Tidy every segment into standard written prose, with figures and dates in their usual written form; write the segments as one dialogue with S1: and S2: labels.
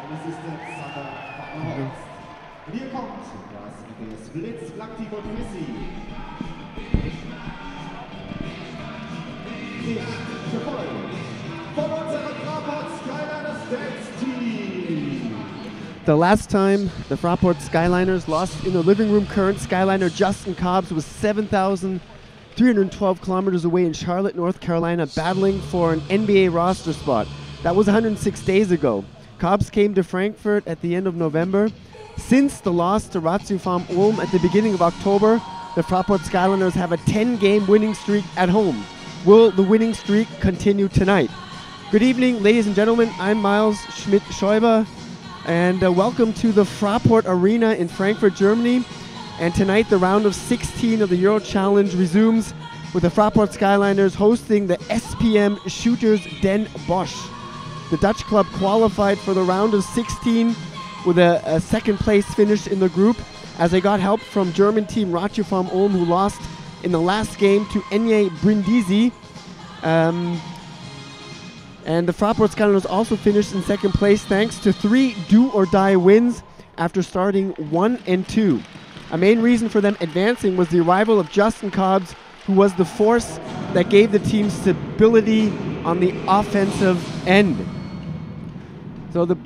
S1: Und hier kommt das Blitz, Aktiv und Messi. Erfolg von unserem Fraport Skyliner Dance Team.
S2: The last time the Fraport Skyliners lost in the living room, current Skyliner Justin Cobbs was 7,312 kilometers away in Charlotte, North Carolina, battling for an NBA roster spot. That was 106 days ago. Cobbs came to Frankfurt at the end of November. Since the loss to Ratiofarm Ulm at the beginning of October, the Fraport Skyliners have a 10-game winning streak at home. Will the winning streak continue tonight? Good evening, ladies and gentlemen. I'm Miles Schmidt-Schäuber, and welcome to the Fraport Arena in Frankfurt, Germany. And tonight, the round of 16 of the EuroChallenge resumes with the Fraport Skyliners hosting the SPM Shoeters Den Bosch. The Dutch club qualified for the round of 16 with a second place finish in the group, as they got help from German team Ratiofarm Ulm, who lost in the last game to Enye Brindisi. And the Fraport Skyliners also finished in second place thanks to 3 do-or-die wins after starting 1 and 2. A main reason for them advancing was the arrival of Justin Cobbs, who was the force that gave the team stability on the offensive end. So the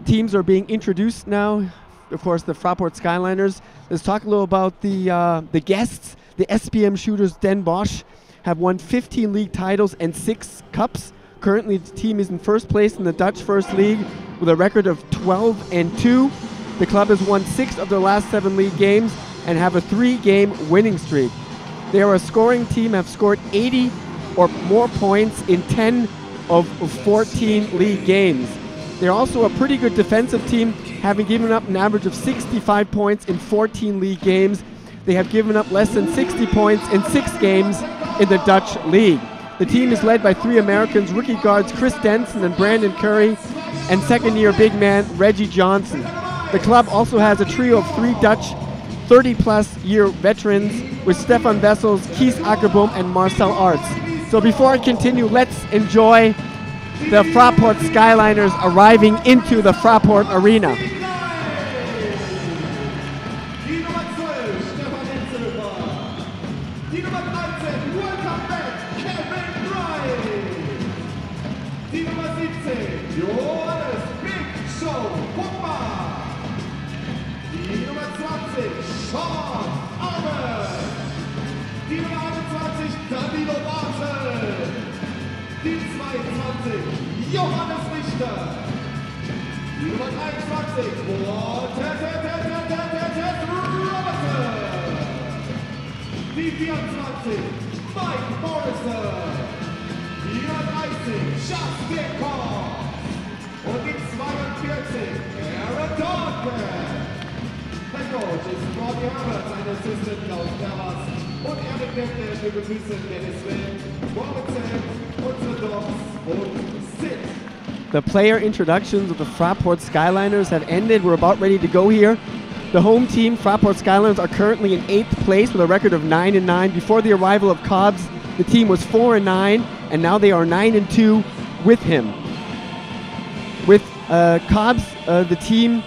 S2: teams are being introduced now. Of course, the Fraport Skyliners. Let's talk a little about the guests. The SPM Shoeters Den Bosch have won 15 league titles and 6 cups. Currently, the team is in first place in the Dutch First League with a record of 12 and 2. The club has won 6 of their last 7 league games and have a 3-game winning streak. They are a scoring team, have scored 80 or more points in 10 of 14 league games. They're also a pretty good defensive team, having given up an average of 65 points in 14 league games. They have given up less than 60 points in 6 games in the Dutch league. The team is led by 3 Americans, rookie guards Chris Denson and Brandon Curry, and second-year big man Reggie Johnson. The club also has a trio of 3 Dutch 30-plus year veterans with Stefan Wessels, Kees Akkerboom, and Marcel Arts. So before I continue, let's enjoy the Fraport Skyliners arriving into the Fraport Arena.
S1: Johannes Richter, die Nummer 23, Robertson, die 24, Mike Morrison, die Nummer 30, Justin Cobbs und die 42, Aaron Dawkins. Head Coach ist Rodney Herbert, sein Assistant Klaus Terras und Eric Defner. Wir begrüßen Dennis Wild, Robinson, unsere Dogs und Sid.
S2: The player introductions of the Fraport Skyliners have ended. We're about ready to go here. The home team, Fraport Skyliners, are currently in 8th place with a record of 9 and 9. Before the arrival of Cobbs, the team was 4 and 9, and now they are 9 and 2 with him. With Cobbs, the team,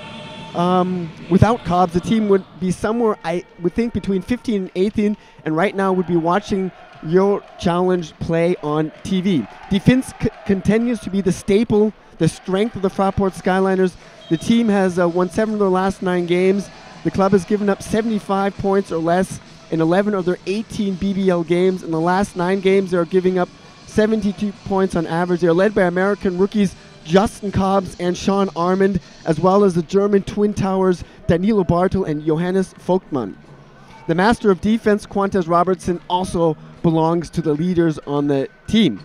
S2: without Cobbs, the team would be somewhere, I would think, between 15 and 18, and right now would be watching EuroChallenge play on TV. Defense continues to be the staple, the strength of the Fraport Skyliners. The team has won 7 of their last 9 games. The club has given up 75 points or less in 11 of their 18 BBL games. In the last 9 games, they are giving up 72 points on average. They are led by American rookies Justin Cobbs and Sean Armand, as well as the German Twin Towers Danilo Bartel and Johannes Vogtmann. The master of defense, Quantas Robertson, also belongs to the leaders on the team.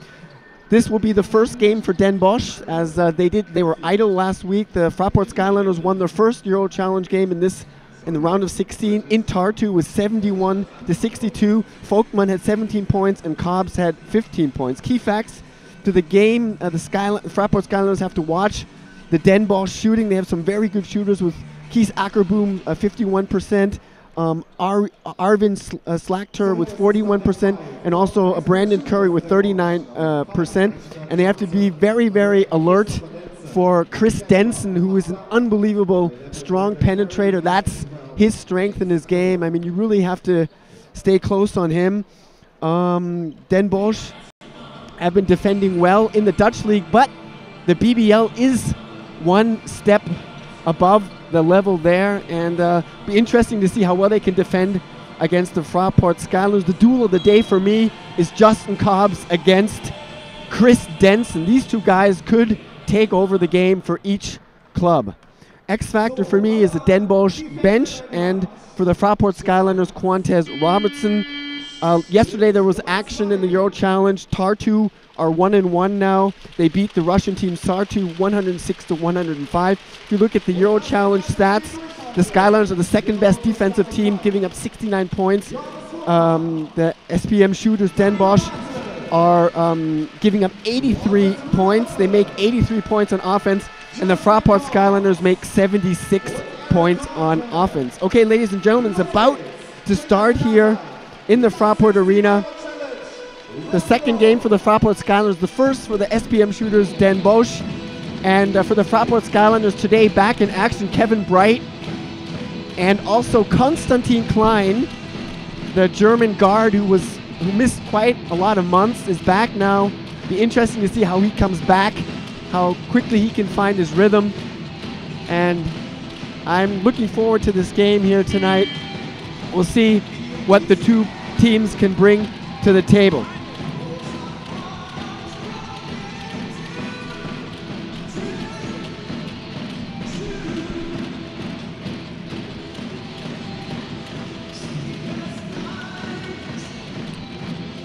S2: This will be the first game for Den Bosch, as they were idle last week. The Fraport Skyliners won their first EuroChallenge game in the round of 16 in Tartu with 71-62. Vogtmann had 17 points and Cobbs had 15 points. Key facts to the game: the Fraport Skyliners have to watch the Den Bosch shooting. They have some very good shooters with Kees Akkerboom 51%. Arvin Slakter with 41%, and also Brandon Curry with 39%. And they have to be very, very alert for Chris Denson, who is an unbelievable strong penetrator. That's his strength in his game. I mean, you really have to stay close on him. Den Bosch have been defending well in the Dutch league, but the BBL is one step above the level there, and be interesting to see how well they can defend against the Fraport SKYLINERS. The duel of the day for me is Justin Cobbs against Chris Denson. These two guys could take over the game for each club. X factor for me is the Den Bosch bench, and for the Fraport SKYLINERS, Quantez Robertson. Yesterday there was action in the EuroChallenge. Tartu are 1-1 now. They beat the Russian team Sartu 106-105. If you look at the EuroChallenge stats, the SKYLINERS are the second best defensive team, giving up 69 points. The SPM Shoeters Den Bosch are giving up 83 points. They make 83 points on offense, and the Fraport SKYLINERS make 76 points on offense. Okay, ladies and gentlemen, it's about to start here in the Fraport Arena. The second game for the Fraport SKYLINERS, the first for the SPM Shoeters Den Bosch. And for the Fraport SKYLINERS today, back in action, Kevin Bright and also Konstantin Klein, the German guard who missed quite a lot of months, is back now. Be interesting to see how he comes back, how quickly he can find his rhythm. And I'm looking forward to this game here tonight. We'll see what the two teams can bring to the table.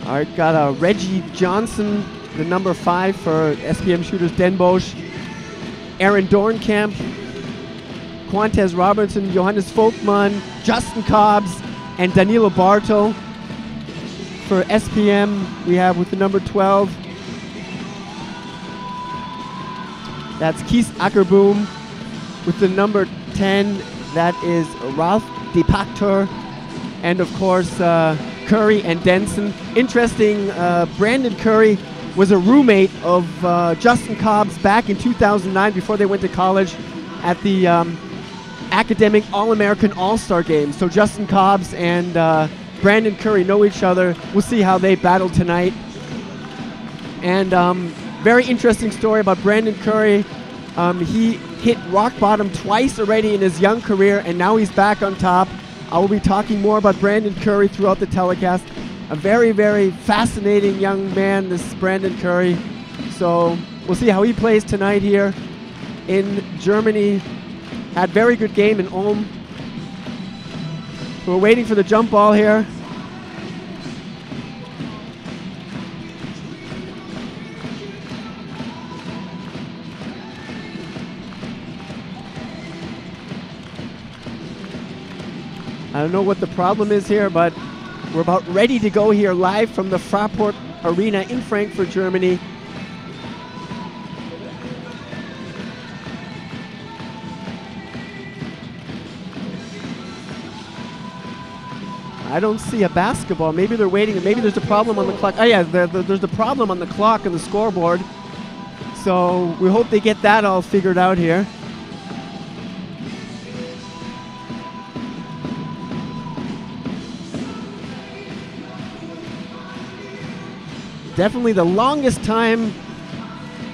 S2: All right, got Reggie Johnson, the number 5 for SPM Shoeters Den Bosch. Aaron Dornkamp, Quantez Robertson, Johannes Volkmann, Justin Cobbs, and Danilo Bartel. For SPM, we have with the number 12, that's Kies Ackerboom. With the number 10, that is Ralph De Pactor. And of course, Curry and Denson. Interesting, Brandon Curry was a roommate of Justin Cobbs back in 2009 before they went to college at the Academic All-American All-Star Game. So Justin Cobbs and Brandon Curry know each other. We'll see how they battle tonight. And very interesting story about Brandon Curry. He hit rock bottom twice already in his young career, and now he's back on top. I will be talking more about Brandon Curry throughout the telecast. A very, very fascinating young man, this Brandon Curry. So we'll see how he plays tonight here in Germany. Had very good game in Ulm. We're waiting for the jump ball here. I don't know what the problem is here, but we're about ready to go here live from the Fraport Arena in Frankfurt, Germany. I don't see a basketball. Maybe they're waiting. Maybe there's a problem on the clock. Oh yeah, there's a problem on the clock and the scoreboard. So we hope they get that all figured out here. Definitely the longest time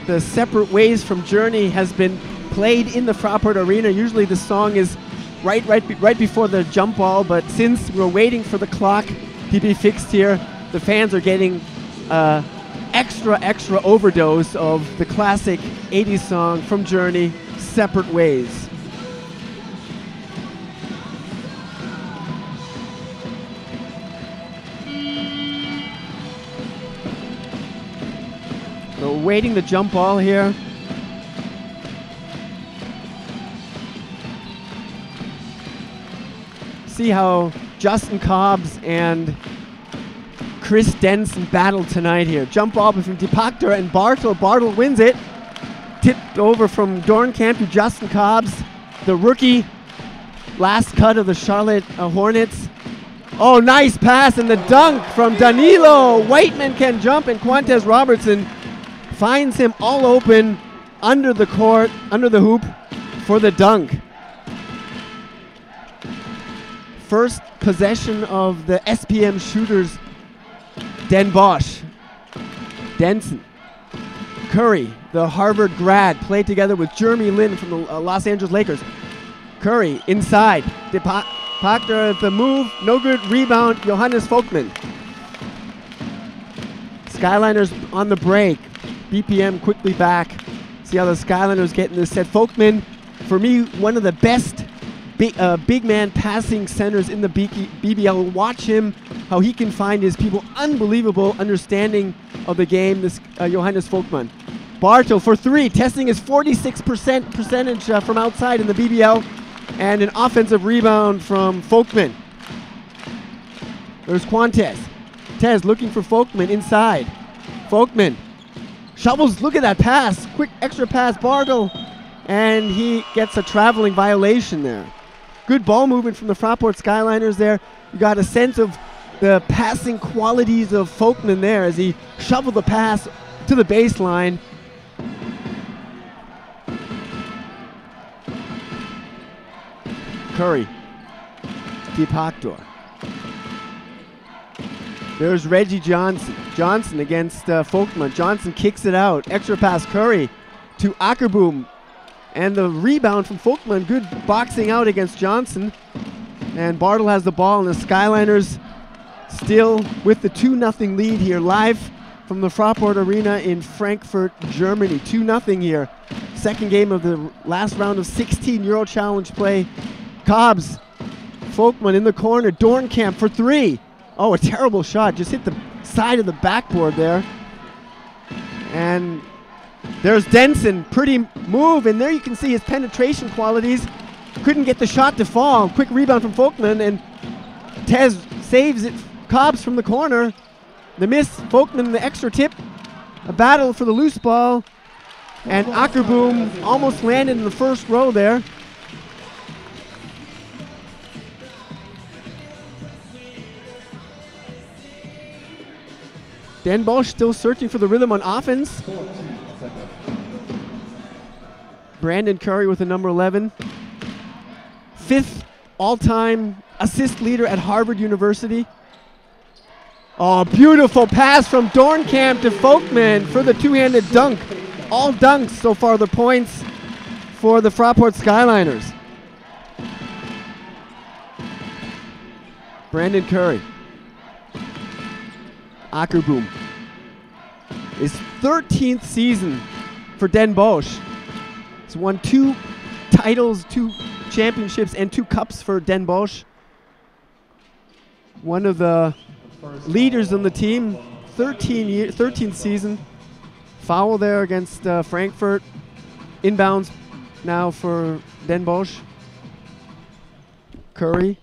S2: the Separate Ways from Journey has been played in the Fraport Arena. Usually the song is right before the jump ball, but since we're waiting for the clock to be fixed here, the fans are getting extra overdose of the classic 80s song from Journey, Separate Ways. So waiting the jump ball here. See how Justin Cobbs and Chris Denson battle tonight here. Jump ball from De Pactor and Bartel. Bartel wins it. Tipped over from Dornkamp to Justin Cobbs, the rookie. Last cut of the Charlotte Hornets. Oh, nice pass and the dunk from Danilo. Whiteman can jump and Quantez Robertson finds him all open. under the court, under the hoop for the dunk. First possession of the SPM Shooters, Den Bosch. Denson. Curry, the Harvard grad, played together with Jeremy Lin from the Los Angeles Lakers. Curry inside. Pakter at the move. No good. Rebound. Johannes Folkman. Skyliners on the break. BPM quickly back. See how the Skyliners get in this set. Folkman, for me, one of the best big man passing centers in the BBL. Watch him, how he can find his people. Unbelievable understanding of the game, this Johannes Folkman. Bartel for three, testing his 46% percentage from outside in the BBL. And an offensive rebound from Folkman. There's Quantes. Tez looking for Folkman inside. Folkman shovels, look at that pass. Quick extra pass, Bartel. And he gets a traveling violation there. Good ball movement from the Fraport Skyliners there. You got a sense of the passing qualities of Folkman there as he shoveled the pass to the baseline. Curry. Deep Hoctor. There's Reggie Johnson. Johnson against Folkman. Johnson kicks it out. Extra pass, Curry to Ackerboom. And the rebound from Folkman. Good boxing out against Johnson. And Bartel has the ball, and the Skyliners still with the 2-0 lead here, live from the Fraport Arena in Frankfurt, Germany. 2-0 here. Second game of the last round of 16 EuroChallenge play. Cobbs, Folkman in the corner. Dornkamp for three. Oh, a terrible shot. Just hit the side of the backboard there. And there's Denson. Pretty move. And there you can see his penetration qualities. Couldn't get the shot to fall. Quick rebound from Folkman. And Tez saves it. Cobbs from the corner. The miss. Folkman the extra tip. A battle for the loose ball. And Ackerboom almost landed in the first row there. Den Bosch still searching for the rhythm on offense. Brandon Curry with the number 11. Fifth all-time assist leader at Harvard University. Oh, beautiful pass from Dornkamp to Folkman for the two-handed dunk. All dunks so far, the points for the Fraport Skyliners. Brandon Curry. Ackerboom. His 13th season for Den Bosch. He's won 2 titles, 2 championships, and 2 cups for Den Bosch. One of the leaders on the team, 13th season. Foul there against Frankfurt. Inbounds now for Den Bosch. Curry.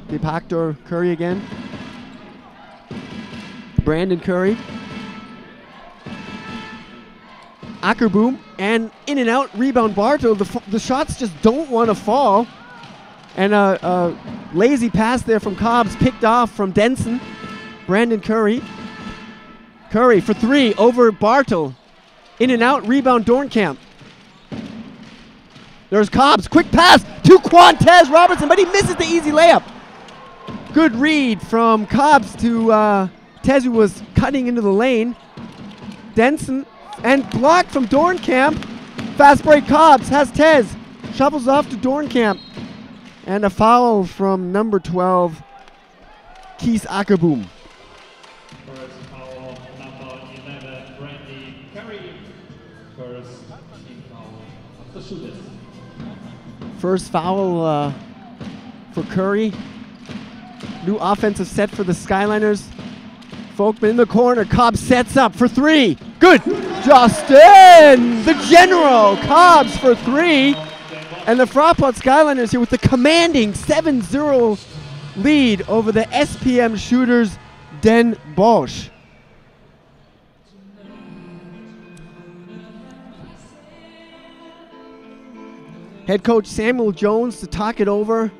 S2: De Pactor, Curry again. Brandon Curry. Ackerboom, and in and out, rebound Bartel. The shots just don't want to fall. And a lazy pass there from Cobbs, picked off from Denson. Brandon Curry. Curry for three over Bartel. In and out, rebound Dornkamp. There's Cobbs, quick pass to Quantes Robertson, but he misses the easy layup. Good read from Cobbs to Tez, who was cutting into the lane. Denson, and blocked from Dornkamp. Fast break Cobbs, has Tez. Shovels off to Dornkamp. And a foul from number 12, Kees Ackerboom.
S3: First foul, number 11, Brandon Curry. First team foul of the Shooters.
S2: First foul for Curry. New offensive set for the Skyliners. Folkman in the corner. Cobbs sets up for three. Good. Justin, the general. Cobbs for three. And the Fraport Skyliners here with the commanding 7-0 lead over the SPM Shooters, Den Bosch. Head coach Samuel Jones to talk it over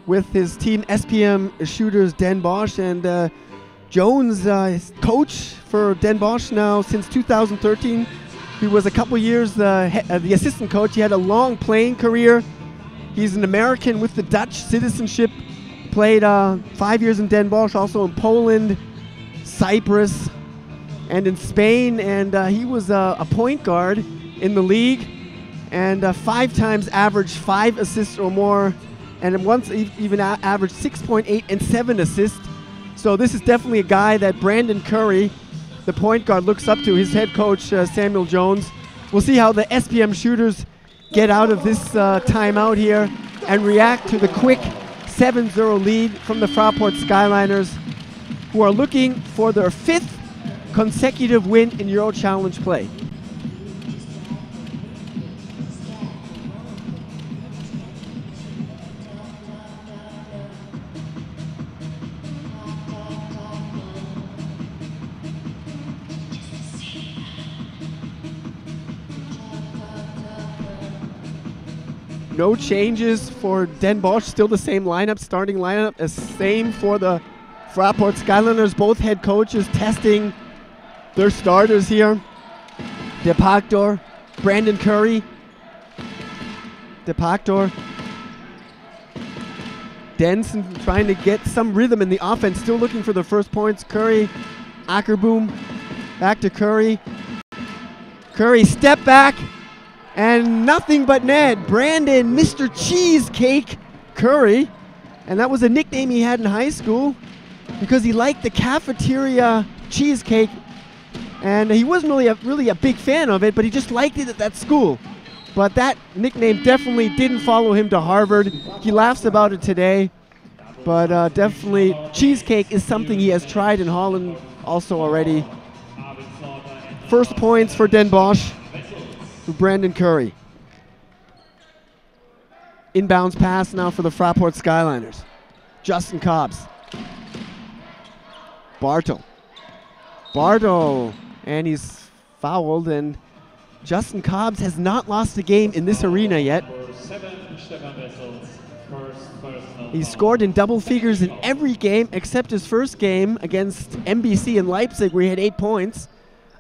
S2: with his team SPM Shooters, Den Bosch. And Jones is coach for Den Bosch now since 2013. He was a couple years the assistant coach. He had a long playing career. He's an American with the Dutch citizenship. Played 5 years in Den Bosch, also in Poland, Cyprus, and in Spain. And he was a point guard in the league, and 5 times averaged 5 assists or more, and once even averaged 6.8 and 7 assists. So this is definitely a guy that Brandon Curry, the point guard, looks up to. His head coach, Samuel Jones. We'll see how the SPM Shooters get out of this timeout here and react to the quick 7-0 lead from the Fraport Skyliners, who are looking for their 5th consecutive win in EuroChallenge play. No changes for Den Bosch, still the same lineup, starting lineup, as same for the Fraport Skyliners. Both head coaches testing their starters here. De Pactor, Brandon Curry. De Pactor. Denson trying to get some rhythm in the offense, still looking for the first points. Curry, Ackerboom, back to Curry. Curry, step back. And nothing but net. Brandon, Mr. Cheesecake Curry. And that was a nickname he had in high school because he liked the cafeteria cheesecake. And he wasn't really a big fan of it, but he just liked it at that school. But that nickname definitely didn't follow him to Harvard. He laughs about it today. But definitely cheesecake is something he has tried in Holland also already. First points for Den Bosch. To Brandon Curry. Inbounds pass now for the Fraport Skyliners. Justin Cobbs. Bartel. And he's fouled, and Justin Cobbs has not lost a game in this arena yet. He scored in double figures in every game except his first game against MBC in Leipzig, where he had 8 points.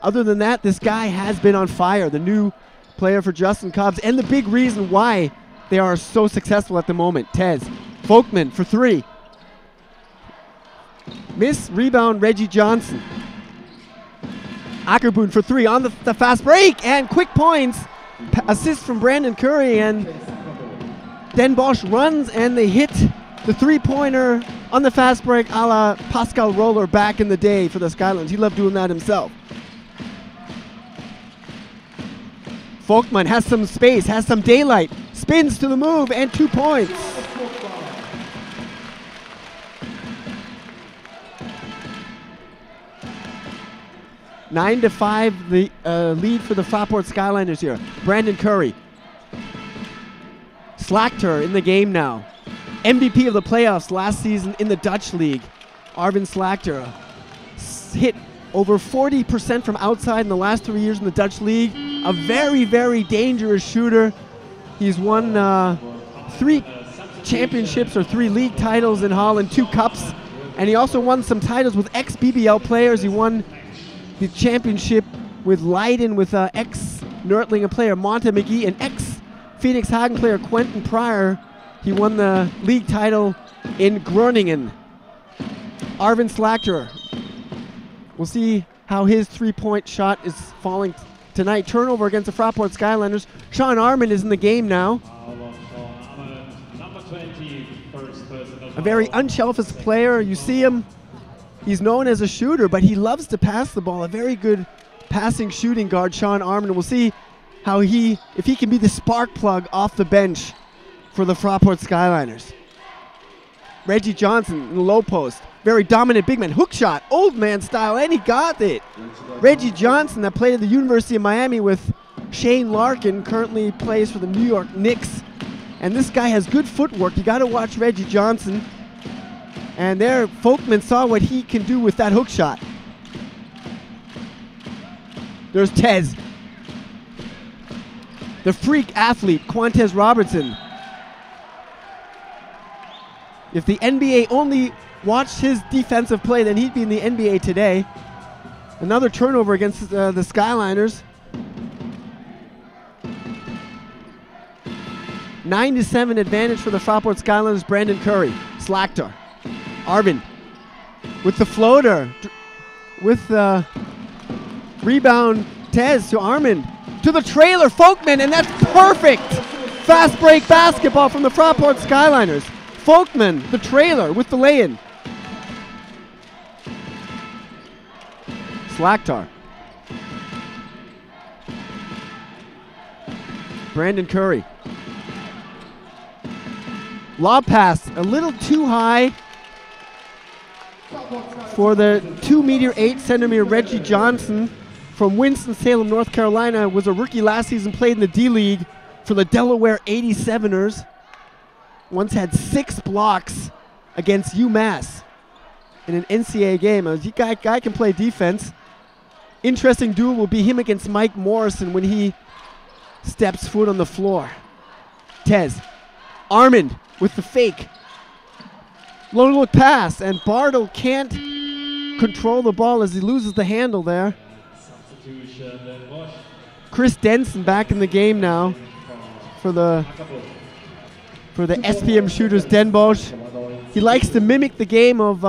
S2: Other than that, this guy has been on fire, the new player for Justin Cobbs, and the big reason why they are so successful at the moment. Tez, Folkman for 3. Miss, rebound, Reggie Johnson. Ackerboon for 3 on the fast break, and quick points. Assist from Brandon Curry, and Den Bosch runs, and they hit the 3-pointer on the fast break a la Pascal Roller back in the day for the Skyliners. He loved doing that himself. Folkman has some space, has some daylight, spins to the move, and 2 points. Nine to 5, the lead for the Fraport Skyliners here. Brandon Curry. Slachter in the game now. MVP of the playoffs last season in the Dutch League. Arvin Slachter hit over 40% from outside in the last 3 years in the Dutch League. A very, very dangerous shooter. He's won 3 championships or 3 league titles in Holland, 2 cups. And he also won some titles with ex-BBL players. He won the championship with Leiden with ex-Nürtlinger player Monte McGee and ex-Phoenix Hagen player Quentin Pryor. He won the league title in Groningen. Arvin Slachter. We'll see how his 3-point shot is falling tonight. Turnover against the Fraport Skyliners. Sean Arman is in the game now. A very unselfish player. You see him. He's known as a shooter, but he loves to pass the ball. A very good passing shooting guard, Sean Arman. We'll see how if he can be the spark plug off the bench for the Fraport Skyliners. Reggie Johnson in the low post. Very dominant big man. Hook shot, old man style, and he got it. Reggie Johnson, that played at the University of Miami with Shane Larkin, currently plays for the New York Knicks. And this guy has good footwork. You got to watch Reggie Johnson. And there, Folkman saw what he can do with that hook shot. There's Tez. The freak athlete, Quantez Robertson. If the NBA only watched his defensive play, then he'd be in the NBA today. Another turnover against the Skyliners. 9-7 advantage for the Fraport Skyliners. Brandon Curry, Slakter, Arvind with the floater, with the rebound. Tez to Armand, to the trailer, Folkman, and that's perfect! Fast break basketball from the Fraport Skyliners. Folkman, the trailer, with the lay-in. Slaktar. Brandon Curry. Lob pass, a little too high for the 2'8" Reggie Johnson from Winston-Salem, North Carolina. Was a rookie last season, played in the D-League for the Delaware 87ers. Once had 6 blocks against UMass in an NCAA game. A guy can play defense. Interesting duel will be him against Mike Morrison when he steps foot on the floor. Tez. Armand with the fake. Low look pass, and Bartle can't control the ball as he loses the handle there. Chris Denson back in the game now for the SPM Shoeters, Den Bosch. He likes to mimic the game of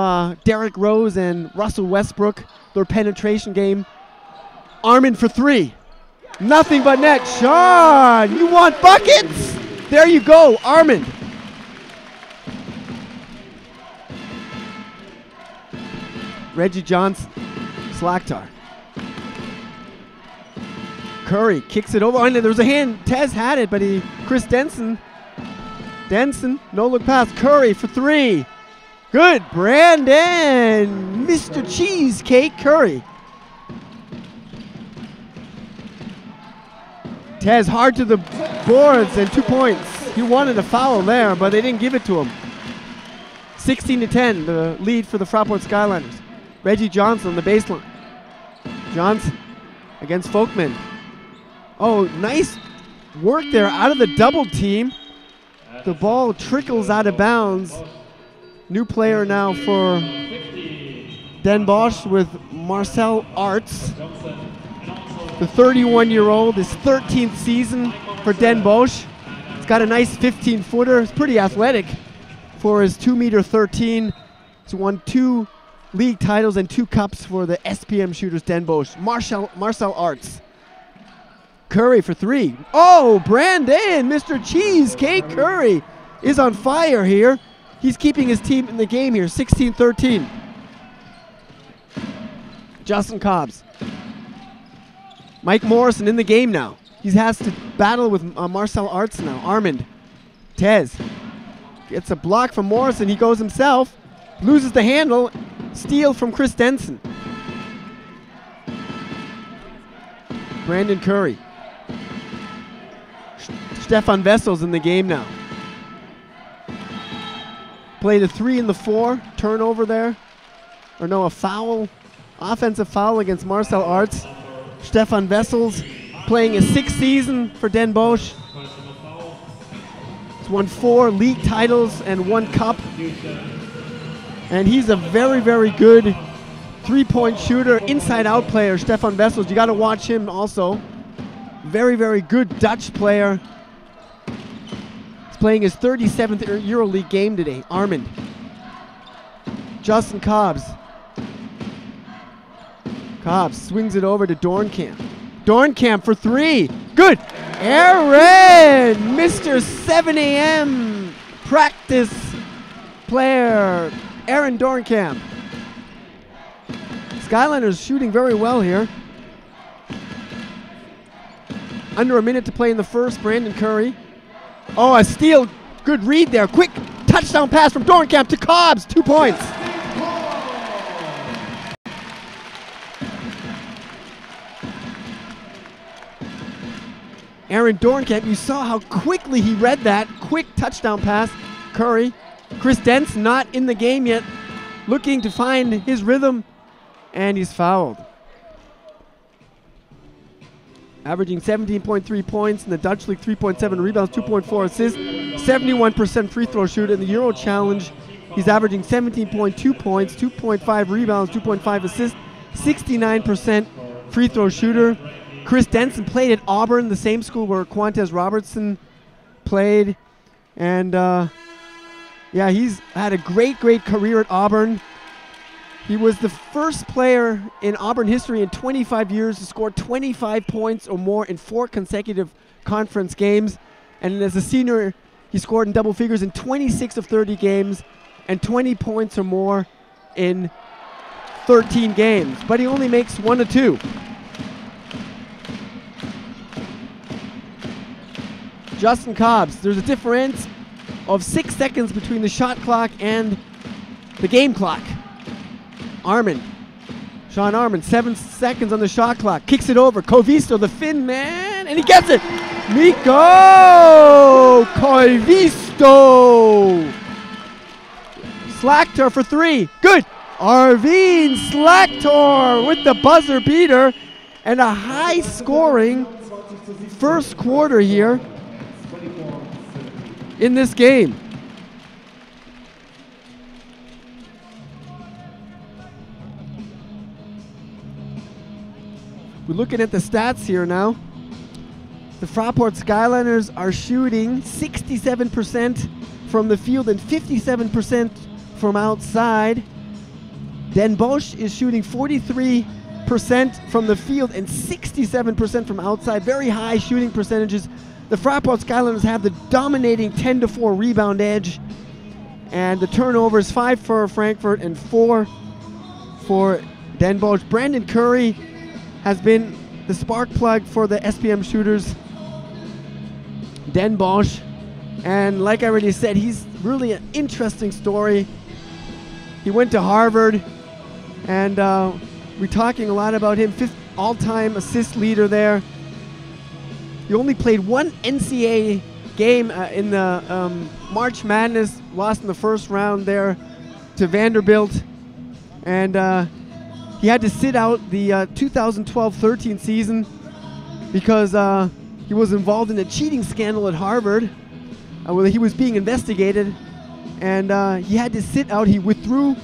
S2: Derrick Rose and Russell Westbrook, their penetration game. Armand for 3. Nothing but net. Sean, you want buckets? There you go, Armand. Reggie Johnson, Slaktar. Curry kicks it over. Oh, and there's a hand. Tez had it, but Chris Denson, no look pass. Curry for 3. Good, Brandon. Mr. Cheesecake Curry. Tez hard to the boards and 2 points. He wanted a foul there, but they didn't give it to him. 16-10, the lead for the Fraport Skyliners. Reggie Johnson on the baseline. Johnson against Folkman. Oh, nice work there out of the double team. The ball trickles out of bounds. New player now for Den Bosch with Marcel Arts. The 31-year-old, his 13th season for Den Bosch. He's got a nice 15-footer. He's pretty athletic for his 2'13". He's won 2 league titles and 2 cups for the SPM Shoeters Den Bosch. Marcel Arts. Curry for 3. Oh, Brandon, Mr. Cheesecake Curry is on fire here. He's keeping his team in the game here, 16-13. Justin Cobbs. Mike Morrison in the game now. He has to battle with Marcel Arts now. Armand. Tez. Gets a block from Morrison. He goes himself. Loses the handle. Steal from Chris Denson. Brandon Curry. Stefan Vessel's in the game now. Played a 3 and the 4. Turnover there. Or no, a foul. Offensive foul against Marcel Arts. Stefan Vessels playing his 6th season for Den Bosch. He's won 4 league titles and 1 cup. And he's a very, very good 3-point shooter, inside-out player, Stefan Vessels. You got to watch him also. Very, very good Dutch player. He's playing his 37th EuroLeague game today. Armand. Justin Cobbs. Cobbs swings it over to Dornkamp. Dornkamp for 3. Good. Aaron, Mr. 7 a.m. practice player, Aaron Dornkamp. Skyliners shooting very well here. Under a minute to play in the first. Brandon Curry. Oh, a steal. Good read there. Quick touchdown pass from Dornkamp to Cobbs. 2 points. Aaron Dornkamp, you saw how quickly he read that. Quick touchdown pass. Curry. Chris Dent's not in the game yet. Looking to find his rhythm. And he's fouled. Averaging 17.3 points in the Dutch League, 3.7 rebounds, 2.4 assists, 71% free throw shooter. In the EuroChallenge, he's averaging 17.2 points, 2.5 rebounds, 2.5 assists, 69% free throw shooter. Chris Denson played at Auburn, the same school where Quantez Robertson played. And yeah, he's had a great career at Auburn. He was the first player in Auburn history in 25 years to score 25 points or more in 4 consecutive conference games. And as a senior, he scored in double figures in 26 of 30 games and 20 points or more in 13 games. But he only makes 1 of 2. Justin Cobbs, there's a difference of 6 seconds between the shot clock and the game clock. Sean Arman, 7 seconds on the shot clock. Kicks it over. Koivisto, the Finn man, and he gets it. Mikko Koivisto. Slaktor for 3. Good. Arvin Slaktor with the buzzer beater. And a high scoring first quarter here in this game. We're looking at the stats here now. The Fraport Skyliners are shooting 67% from the field and 57% from outside. Den Bosch is shooting 43% from the field and 67% from outside. Very high shooting percentages. The Fraport Skyliners have the dominating 10-4 rebound edge. And the turnovers, 5 for Frankfurt and 4 for Den Bosch. Brandon Curry has been the spark plug for the SPM Shooters, Den Bosch. And like I already said, he's really an interesting story. He went to Harvard, and we're talking a lot about him. 5th all-time assist leader there. He only played 1 NCAA game in the March Madness, lost in the first round there to Vanderbilt. And he had to sit out the 2012-13 season because he was involved in a cheating scandal at Harvard where he was being investigated, and he had to sit out. He withdrew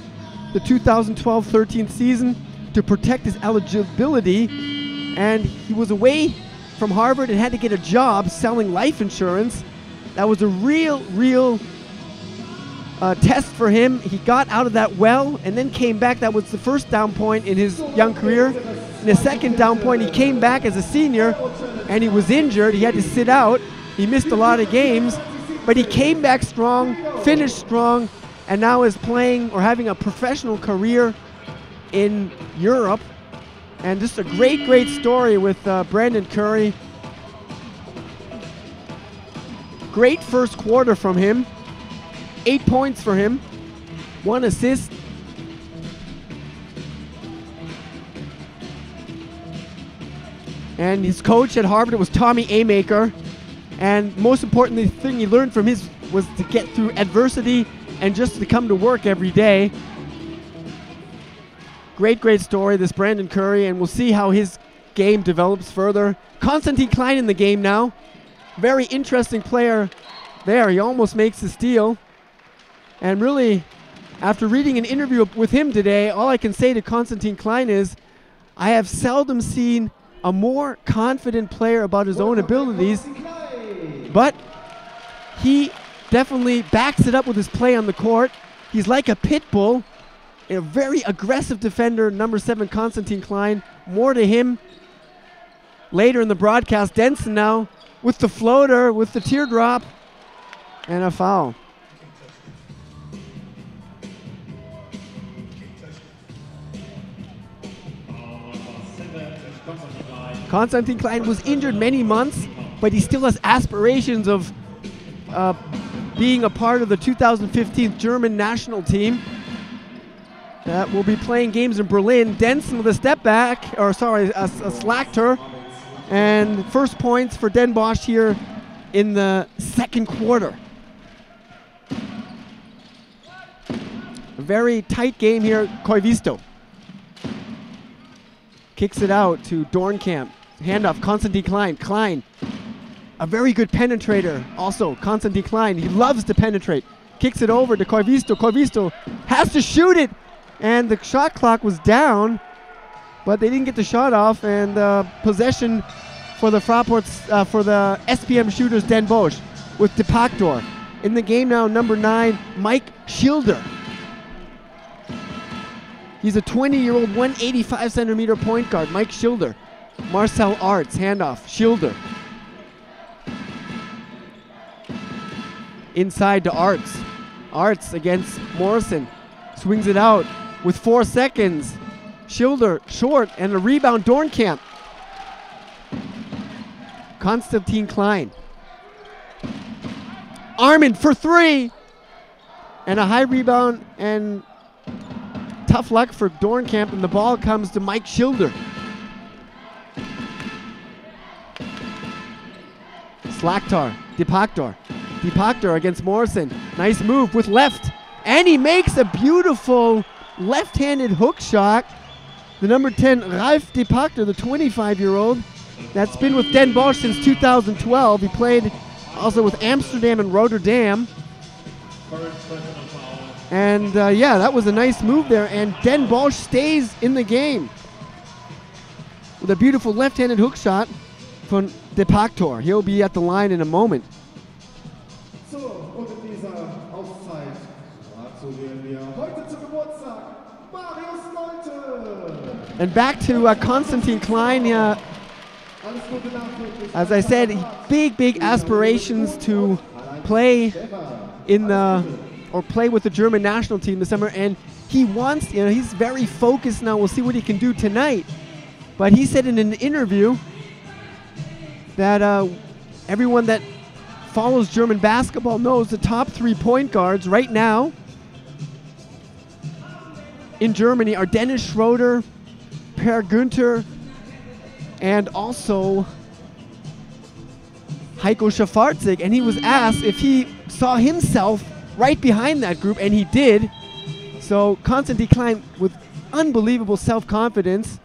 S2: the 2012-13 season to protect his eligibility, and he was away from Harvard and had to get a job selling life insurance. That was a real test for him. He got out of that well and then came back. That was the first down point in his young career. In the second down point, he came back as a senior and he was injured. He had to sit out. He missed a lot of games, but he came back strong, finished strong, and now is playing or having a professional career in Europe. And just a great story with Brandon Curry. Great first quarter from him. 8 points for him, 1 assist. And his coach at Harvard was Tommy Amaker. And most importantly, the thing he learned from his was to get through adversity and just to come to work every day. Great story, this Brandon Curry, and we'll see how his game develops further. Konstantin Klein in the game now. Very interesting player there. He almost makes the steal. And really, after reading an interview with him today, all I can say to Konstantin Klein is, I have seldom seen a more confident player about his own abilities, but he definitely backs it up with his play on the court. He's like a pit bull, a very aggressive defender, number 7, Konstantin Klein. More to him later in the broadcast. Denson now with the floater, with the teardrop, and a foul. Konstantin Klein was injured many months, but he still has aspirations of being a part of the 2015 German national team that will be playing games in Berlin. Denson with a step back, or sorry, a Slaktor, and first points for Den Bosch here in the second quarter. A very tight game here. Koivisto kicks it out to Dornkamp. Handoff, Konstantin Klein. Klein, a very good penetrator. Also, Konstantin Klein, he loves to penetrate. Kicks it over to Koivisto. Koivisto has to shoot it, and the shot clock was down, but they didn't get the shot off, and possession for the Fraport, for the SPM Shooters, Den Bosch. with De Pactor. In the game now, number 9, Mike Schilder. He's a 20-year-old, 185-centimeter point guard, Mike Schilder. Marcel Arts, handoff, Schilder. Inside to Arts. Arts against Morrison. Swings it out with 4 seconds. Schilder short and a rebound, Dornkamp. Konstantin Klein. Armin for 3. And a high rebound and tough luck for Dornkamp, and the ball comes to Mike Schilder. Slaktar, De Pactor against Morrison. Nice move with left. And he makes a beautiful left-handed hook shot. The number 10, Ralf De Pactor, the 25-year-old, that's been with Den Bosch since 2012. He played also with Amsterdam and Rotterdam. And yeah, that was a nice move there. And Den Bosch stays in the game with a beautiful left-handed hook shot from De Pactor. He'll be at the line in a moment.
S1: So, und in dieser Auszeit gratulieren wir heute zum Geburtstag Marius Leute.
S2: And back to Konstantin Klein. As I said, big aspirations to play in the, or play with the German national team this summer. And he wants, he's very focused now. We'll see what he can do tonight. But he said in an interview that everyone that follows German basketball knows the top 3 point guards right now in Germany are Dennis Schroeder, Per Günther, and also Heiko Schafarzig. And he was asked if he saw himself right behind that group, and he did. So Konstantin Klein with unbelievable self-confidence,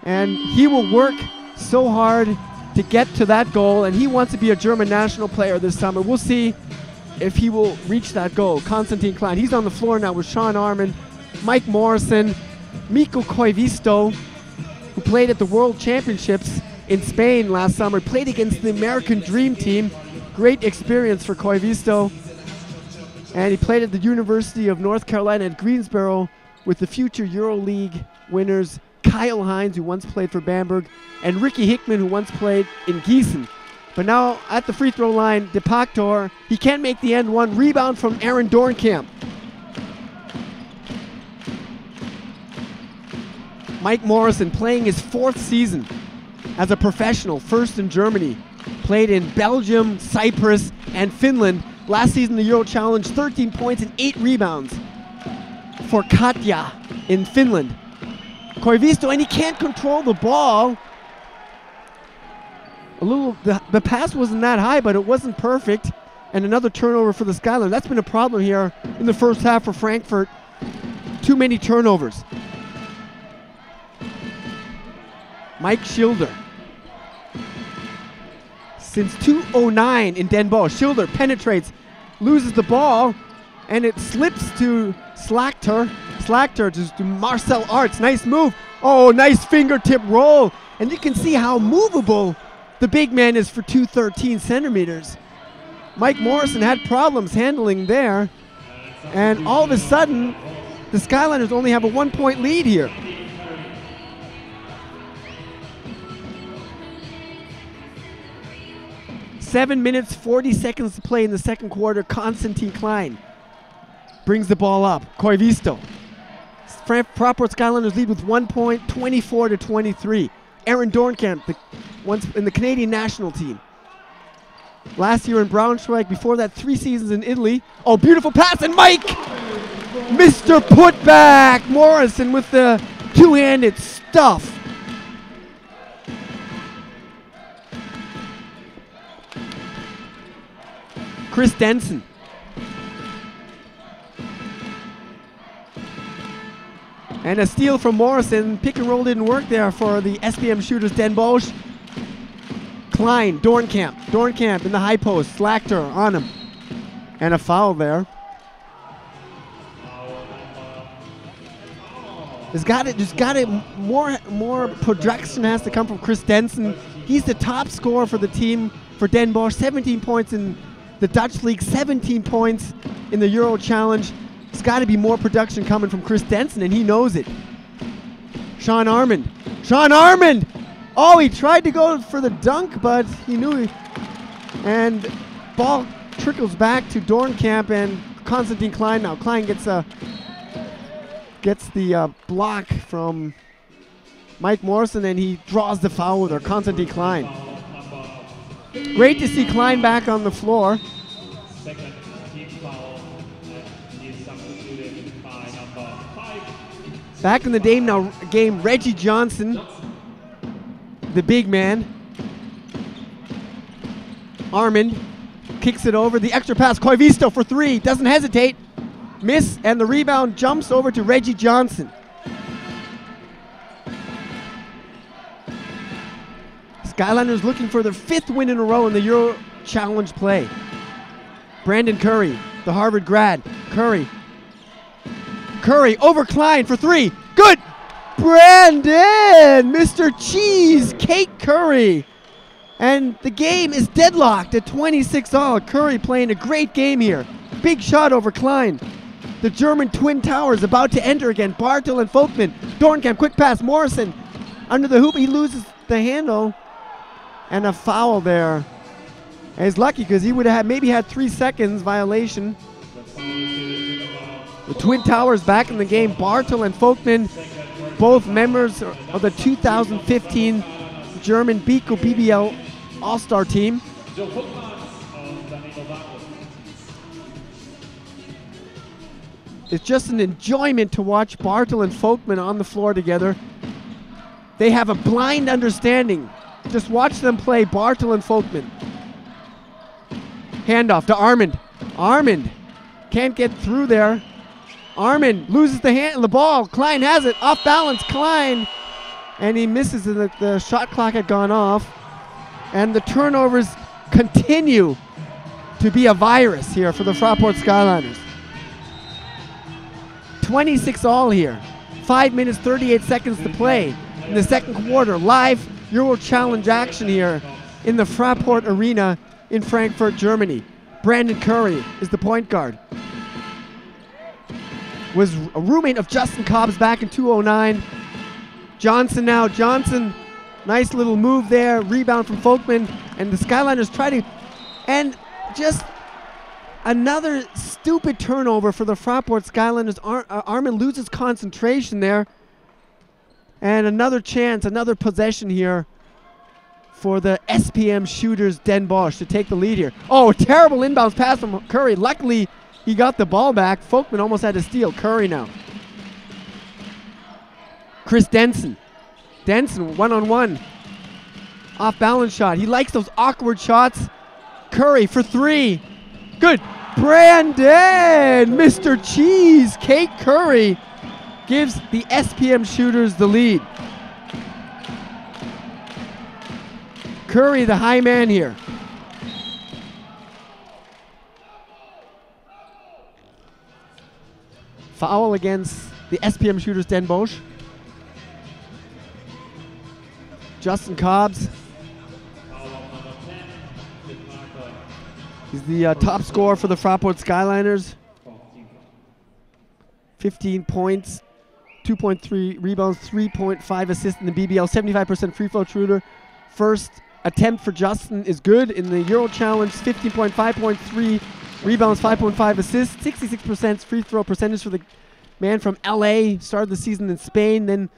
S2: and he will work so hard to get to that goal, and he wants to be a German national player this summer. We'll see if he will reach that goal. Konstantin Klein, he's on the floor now with Sean Armin, Mike Morrison, Mikko Koivisto, who played at the World Championships in Spain last summer, played against the American Dream Team. Great experience for Koivisto. And he played at the University of North Carolina at Greensboro with the future EuroLeague winners Kyle Hines, who once played for Bamberg, and Ricky Hickman, who once played in Gießen. But now at the free throw line, De Pactor, he can't make the end one. Rebound from Aaron Dornkamp. Mike Morrison playing his 4th season as a professional, first in Germany. Played in Belgium, Cyprus, and Finland. Last season, the EuroChallenge, 13 points and 8 rebounds for Katja in Finland. Koivisto, and he can't control the ball. The pass wasn't that high, but it wasn't perfect. And another turnover for the Skyliners. That's been a problem here in the first half for Frankfurt. Too many turnovers. Mike Schilder. Since 2009 in Den Bosch, Schilder penetrates, loses the ball, and it slips to Slaktar. Slaktar just to Marcel Arts. Nice move. Oh, nice fingertip roll. And you can see how movable the big man is for 213 centimeters. Mike Morrison had problems handling there. And all of a sudden, the Skyliners only have a 1-point lead here. Seven minutes, 40 seconds to play in the second quarter. Konstantin Klein brings the ball up. Koivisto. Fraport Skyliners lead with 1 point, 24-23. Aaron Dornkamp, once in the Canadian national team. Last year in Braunschweig, before that 3 seasons in Italy. Oh, beautiful pass, and Mike! Mr. Putback! Morrison with the two-handed stuff. Chris Denson. And a steal from Morrison. Pick and roll didn't work there for the SPM Shoeters Den Bosch. Klein, Dornkamp. Dornkamp in the high post. Slaktar on him. And a foul there. More production has to come from Chris Denson. He's the top scorer for the team for Den Bosch. 17 points in the Dutch League, 17 points in the EuroChallenge. There's got to be more production coming from Chris Denson, and he knows it. Sean Armand. Sean Armand! Oh, he tried to go for the dunk, but he knew he... And ball trickles back to Dornkamp and Konstantin Klein now. Klein gets the block from Mike Morrison, and he draws the foul with her, Konstantin Klein. Great to see Klein back on the floor.
S3: Second team foul, and he's substituted by number 5.
S2: Back in the game, Reggie Johnson, the big man. Armand kicks it over. The extra pass, Koivisto for 3. Doesn't hesitate. Miss, and the rebound jumps over to Reggie Johnson. Skyliners looking for their 5th win in a row in the EuroChallenge play. Brandon Curry, the Harvard grad. Curry over Klein for 3. Good! Brandon! Mr. Cheesecake Curry. And the game is deadlocked at 26-all. Curry playing a great game here. Big shot over Klein. The German Twin Towers about to enter again. Bartel and Folkman. Dornkamp, quick pass. Morrison under the hoop. He loses the handle. And a foul there. And he's lucky because he would have maybe had 3 seconds violation. The Twin Towers back in the game. Bartel and Folkman, both members of the 2015 German BICO BBL All-Star team. It's just an enjoyment to watch Bartel and Folkman on the floor together. They have a blind understanding. Just watch them play, Bartel and Folkman. Handoff to Armand. Armand can't get through there. Armand loses the ball. Klein has it. Off balance, Klein. And he misses it. The shot clock had gone off. And the turnovers continue to be a virus here for the Fraport Skyliners. 26-all here. 5 minutes, 38 seconds to play in the second quarter. Live EuroChallenge action here in the Fraport Arena in Frankfurt, Germany. Brandon Curry is the point guard. Was a roommate of Justin Cobbs back in 2009. Johnson now. Johnson, nice little move there. Rebound from Folkman. And the Skyliners try to... And just another stupid turnover for the Fraport Skyliners. Armand loses concentration there. And another chance, another possession here for the SPM Shoeters Den Bosch to take the lead here. Oh, terrible inbounds pass from Curry. Luckily, he got the ball back. Folkman almost had to steal. Curry now. Chris Denson. Denson, one-on-one. Off-balance shot. He likes those awkward shots. Curry for 3. Good. Brandon! Mr. Cheesecake Curry gives the SPM Shooters the lead. Curry, the high man here. Foul against the SPM Shooters Den Bosch. Justin Cobbs. He's the top scorer for the Fraport Skyliners. 15 points, 2.3 rebounds, 3.5 assists in the BBL, 75% free throw shooter. First attempt for Justin is good in the EuroChallenge, 15.5, 5.3 rebounds, 5.5 assists, 66% free throw percentage for the man from LA. Started the season in Spain, then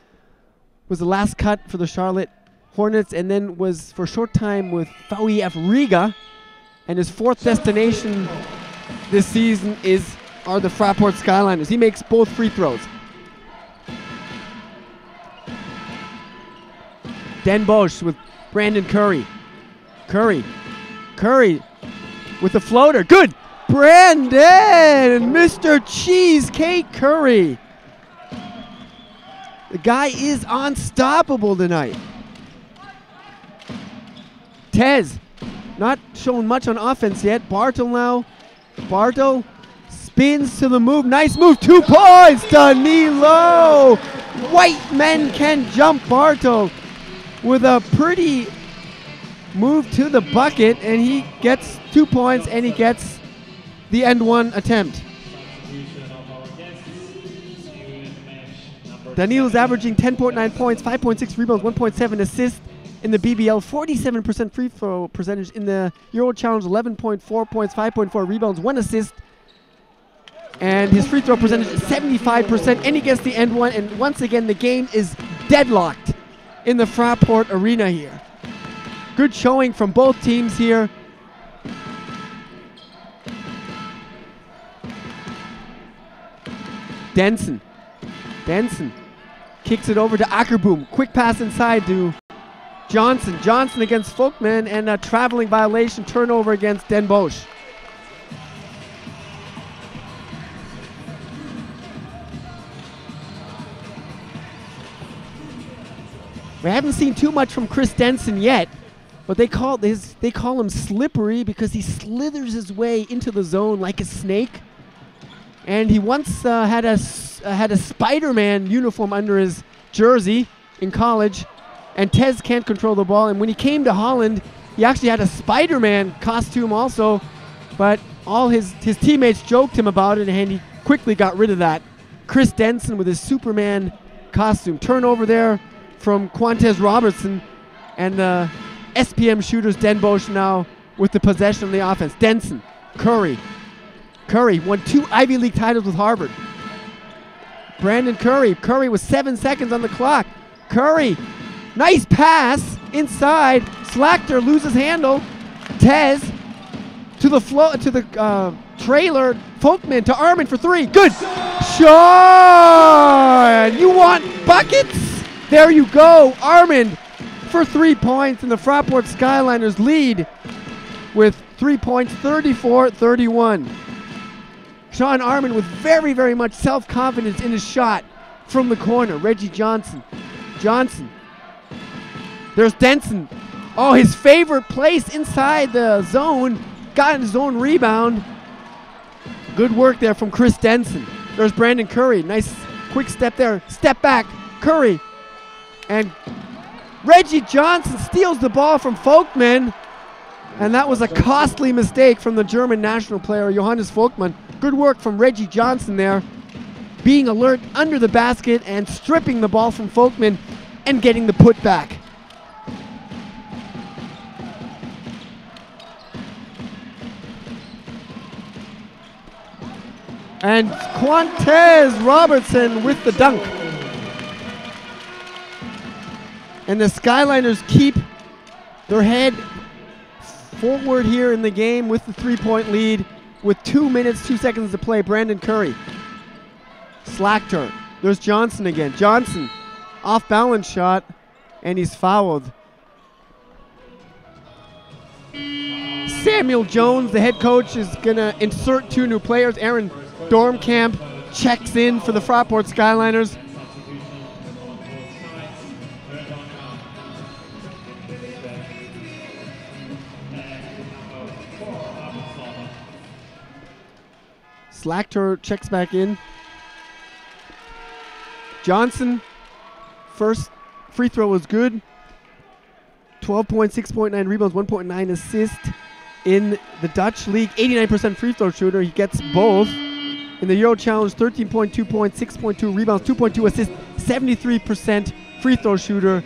S2: was the last cut for the Charlotte Hornets, and then was for a short time with VEF Riga. And his 4th destination this season are the Fraport Skyliners. He makes both free throws. Den Bosch with Brandon Curry. Curry with the floater. Good! Brandon! Mr. Cheesecake Curry. The guy is unstoppable tonight. Tez, not showing much on offense yet. Bartel now. Bartel spins to the move. Nice move. 2 points. Danilo. White men can jump. Bartel with a pretty move to the bucket, and he gets 2 points, and he gets the end one attempt. Daniil's averaging 10.9 points, 5.6 rebounds, 1.7 assists in the BBL, 47% free throw percentage in the EuroChallenge, 11.4 points, 5.4 rebounds, 1 assist. And his free throw percentage is 75%, and he gets the end one. And once again, the game is deadlocked in the Fraport Arena here. Good showing from both teams here. Denson kicks it over to Ackerboom. Quick pass inside to Johnson. Johnson against Folkman, and a traveling violation, turnover against Den Bosch. We haven't seen too much from Chris Denson yet, but they call him slippery because he slithers his way into the zone like a snake. And he once had a Spider-Man uniform under his jersey in college, and Tez can't control the ball. And when he came to Holland, he actually had a Spider-Man costume also, but all his teammates joked him about it, and he quickly got rid of that. Chris Denson with his Superman costume. Turnover there from Quantez Robertson, and the SPM Shooters Den Bosch now with the possession of the offense. Denson, Curry won 2 Ivy League titles with Harvard. Brandon Curry with 7 seconds on the clock. Curry, nice pass inside. Slachter loses handle. Tez to the trailer. Folkman to Armin for 3. Good shot. You want buckets? There you go. Armin for 3 points, and the Fraport Skyliners lead with 3 points, 34-31. Sean Armin with very, very much self-confidence in his shot from the corner. Reggie Johnson. There's Denson. Oh, his favorite place inside the zone. Got his own rebound. Good work there from Chris Denson. There's Brandon Curry. Nice quick step there. Step back. Curry. And Reggie Johnson steals the ball from Folkman. And that was a costly mistake from the German national player, Johannes Folkman. Good work from Reggie Johnson there, being alert under the basket and stripping the ball from Folkman and getting the putback. And Quantez Robertson with the dunk. And the Skyliners keep their head forward here in the game with the 3-point lead with 2 minutes, 2 seconds to play. Brandon Curry. Slachter. There's Johnson again. Johnson, off balance shot, and he's fouled. Samuel Jones, the head coach, is going to insert 2 new players. Aaron Dormkamp checks in for the Fraport Skyliners. Slachter checks back in. Johnson, first free throw was good. 12 points, 6.9 rebounds, 1.9 assist in the Dutch league. 89% free throw shooter. He gets both. In the EuroChallenge, 13.2 points, 6.2 rebounds, 2.2 assists, 73% free throw shooter,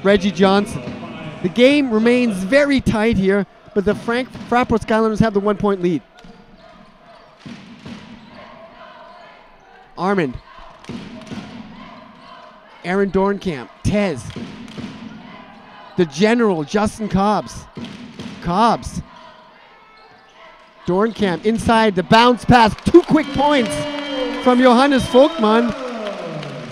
S2: Reggie Johnson. The game remains very tight here, but the Fraport Skyliners have the 1-point lead. Armand. Aaron Dornkamp. Tez. The general, Justin Cobbs. Dornkamp inside the bounce pass. 2 quick points from Johannes Folkman.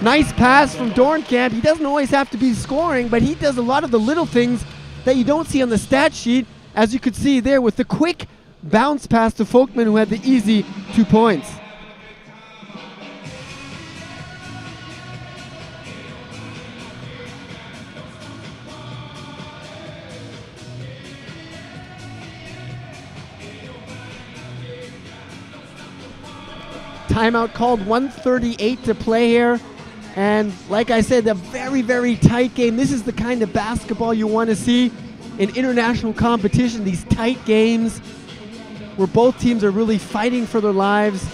S2: Nice pass from Dornkamp. He doesn't always have to be scoring, but he does a lot of the little things that you don't see on the stat sheet, as you could see there with the quick bounce pass to Folkman, who had the easy 2 points. Timeout called, 1:38 to play here. And like I said, a very, very tight game. This is the kind of basketball you want to see. in international competition, these tight games where both teams are really fighting for their lives.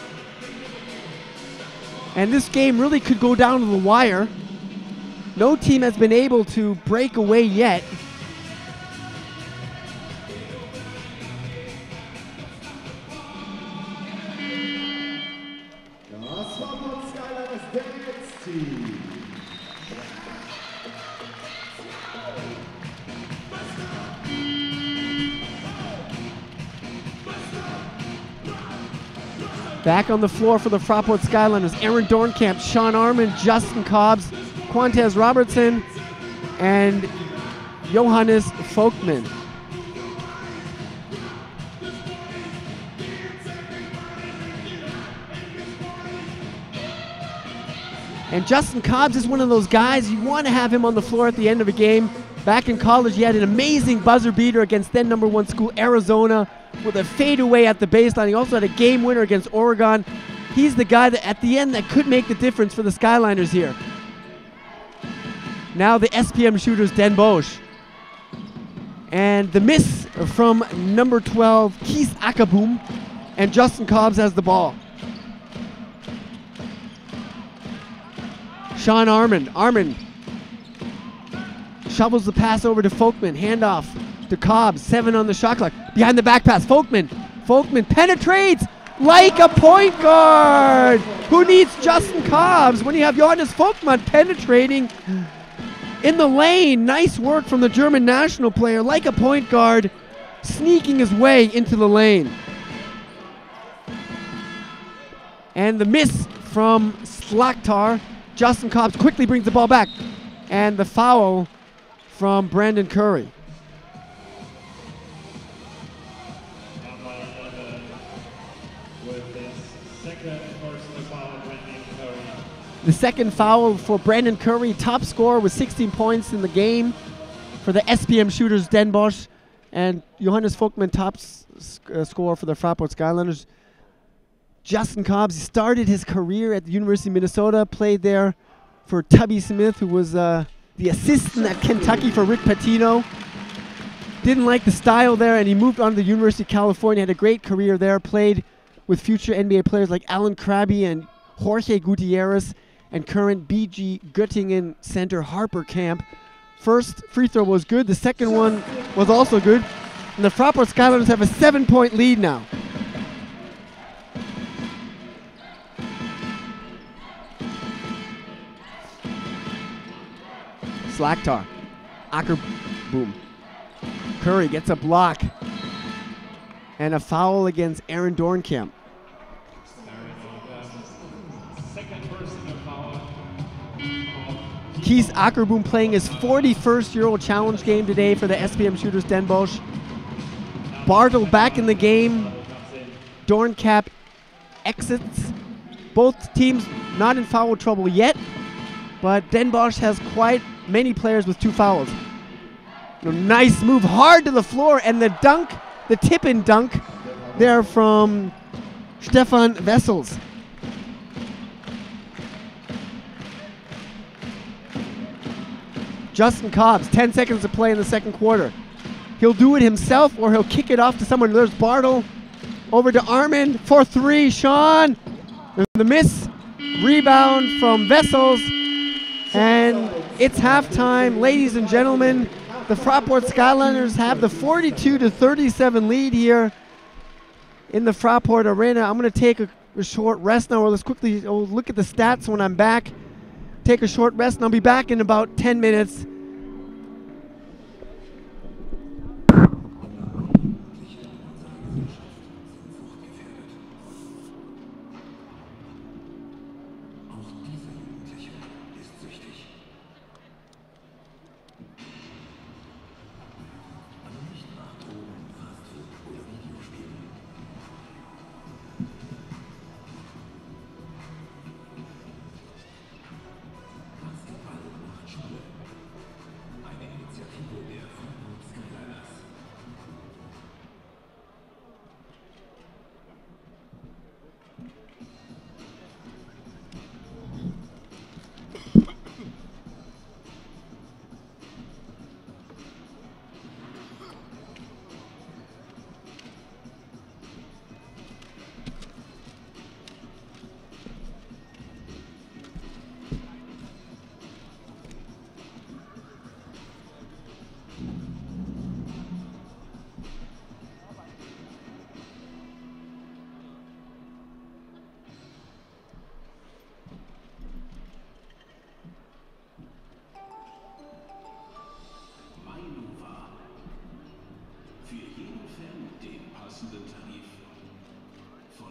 S2: And this game really could go down to the wire. No team has been able to break away yet.
S1: Das FRAPORT SKYLINERS Dance Team.
S2: Back on the floor for the Fraport Skyliners, Aaron Dornkamp, Sean Armand, Justin Cobbs, Quantez Robertson, and Johannes Vogtman. And Justin Cobbs is one of those guys, you want to have him on the floor at the end of a game. Back in college, he had an amazing buzzer beater against then #1 school Arizona with a fadeaway at the baseline. He also had a game winner against Oregon. He's the guy that at the end that could make the difference for the Skyliners here. Now the SPM Shoeters, Den Bosch. And the miss from number 12, Keith Ackerboom, and Justin Cobbs has the ball. Sean Armand. Armand shovels the pass over to Folkman. Handoff to Cobbs. 7 on the shot clock. Behind the back pass. Folkman. Folkman penetrates like a point guard. Who needs Justin Cobbs when you have Johannes Folkman penetrating in the lane? Nice work from the German national player, like a point guard, sneaking his way into the lane. And the miss from Slaktar. Justin Cobbs quickly brings the ball back. And the foul from Brandon Curry. The second foul for Brandon Curry, top scorer with 16 points in the game for the SPM Shooters, Den Bosch. And Johannes Vogtman, top scorer for the Fraport Skyliners. Justin Cobbs started his career at the University of Minnesota, played there for Tubby Smith, who was the assistant at Kentucky for Rick Pitino. Didn't like the style there, and he moved on to the University of California, had a great career there, played with future NBA players like Alan Krabbe and Jorge Gutierrez, and current BG Göttingen center Harper Camp. First free throw was good, the second one was also good, and the Fraport Skyliners have a 7-point lead now. Slaktar, Ackerboom. Curry gets a block and a foul against Aaron Dornkamp. Keith Ackerboom playing his 41st EuroChallenge game today for the SPM Shooters, Den Bosch. Bartle back in the game. Dornkamp exits. Both teams not in foul trouble yet, but Den Bosch has quite many players with 2 fouls. Nice move, hard to the floor, and the dunk, the tip-in dunk there from Stefan Wessels. Justin Cobbs, 10 seconds to play in the second quarter. He'll do it himself or he'll kick it off to someone. There's Bartle, over to Armand for 3, Sean. The miss, rebound from Wessels, and it's halftime. Ladies and gentlemen, the Fraport Skyliners have the 42-37 lead here in the Fraport Arena. I'm going to take a short rest now. Let's quickly look at the stats when I'm back. Take a short rest, and I'll be back in about 10 minutes.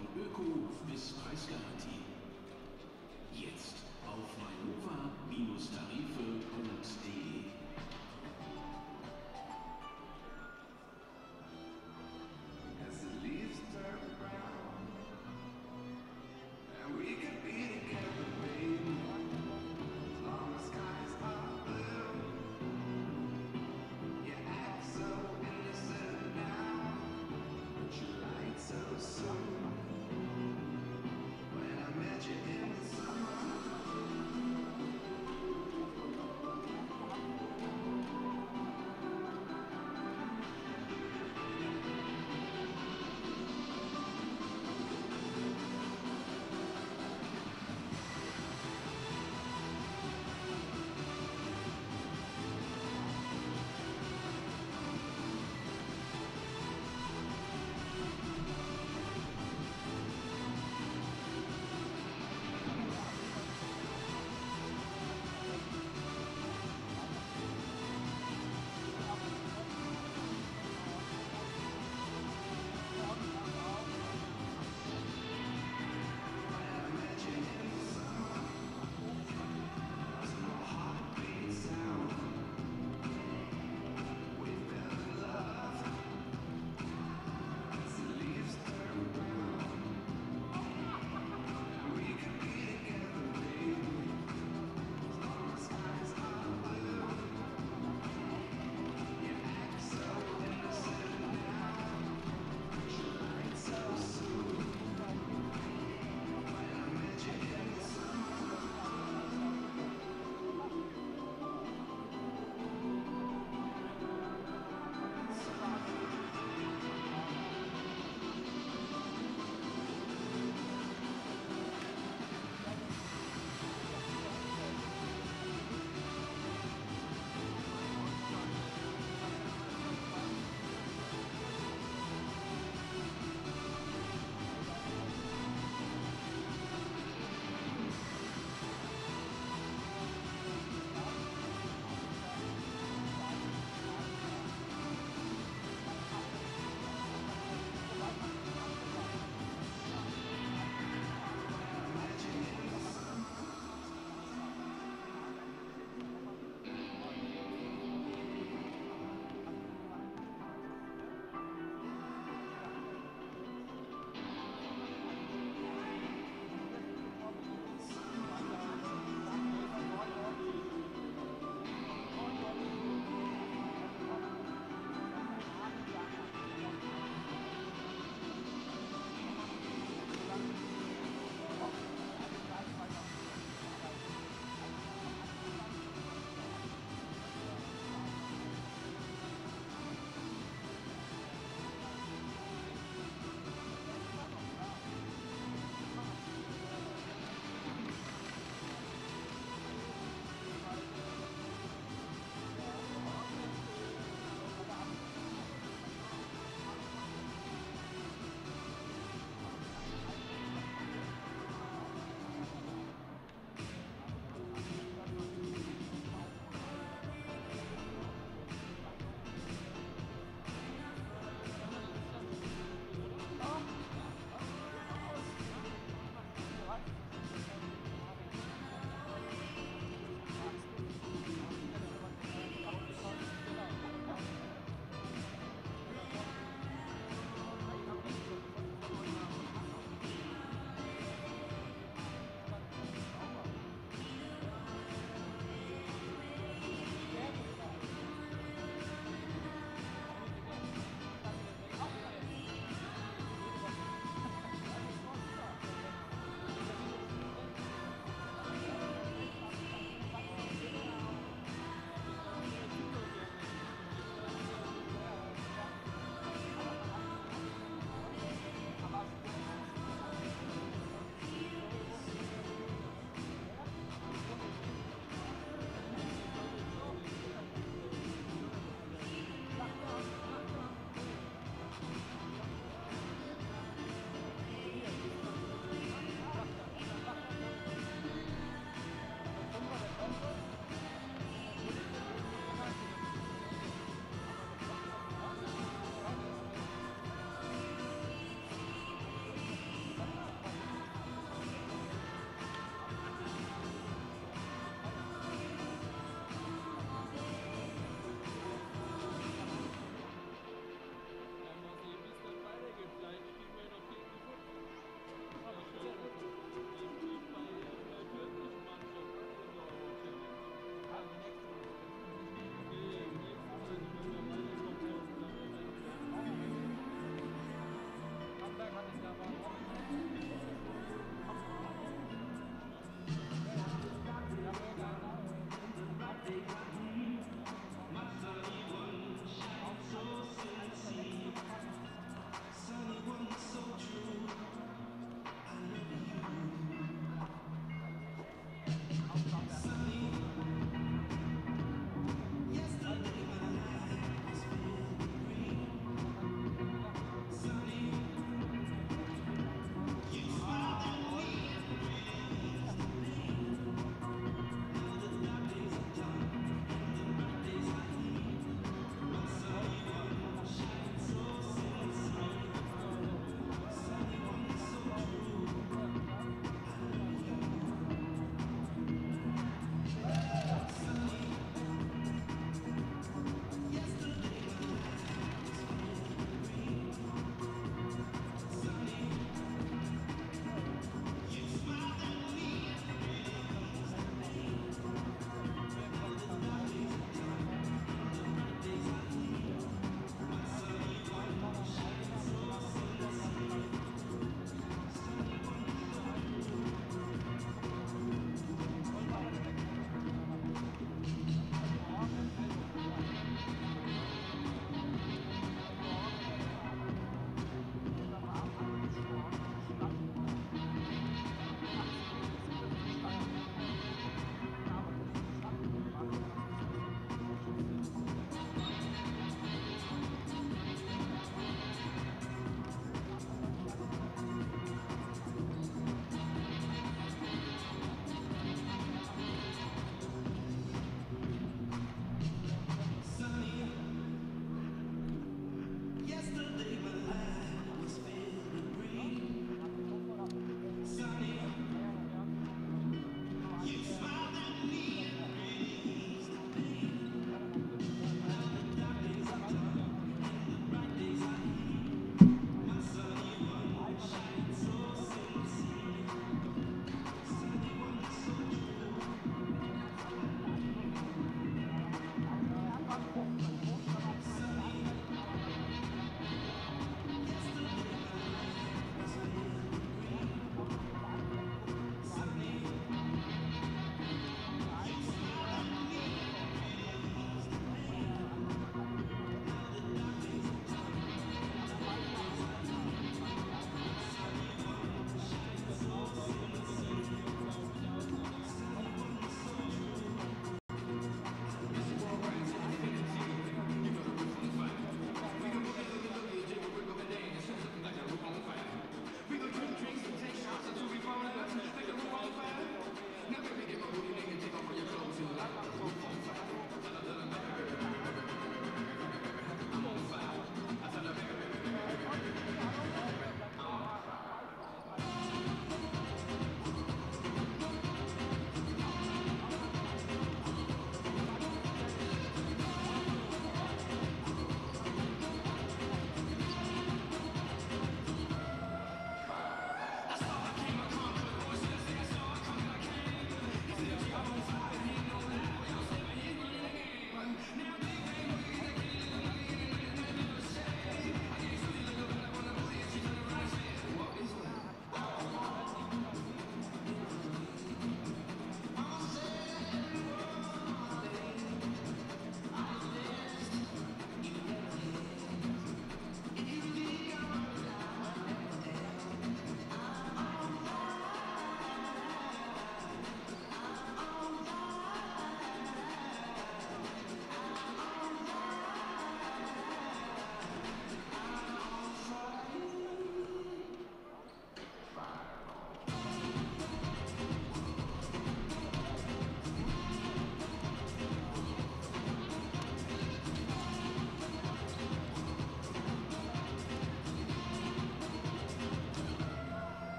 S4: Von Öko bis Preisgarantie. Jetzt auf mainova-tarife.de.
S1: As the leaves turn brown, and we can be together, baby, as long as skies are blue. You act so innocent now, but you lied so soon. When I met you in the summer,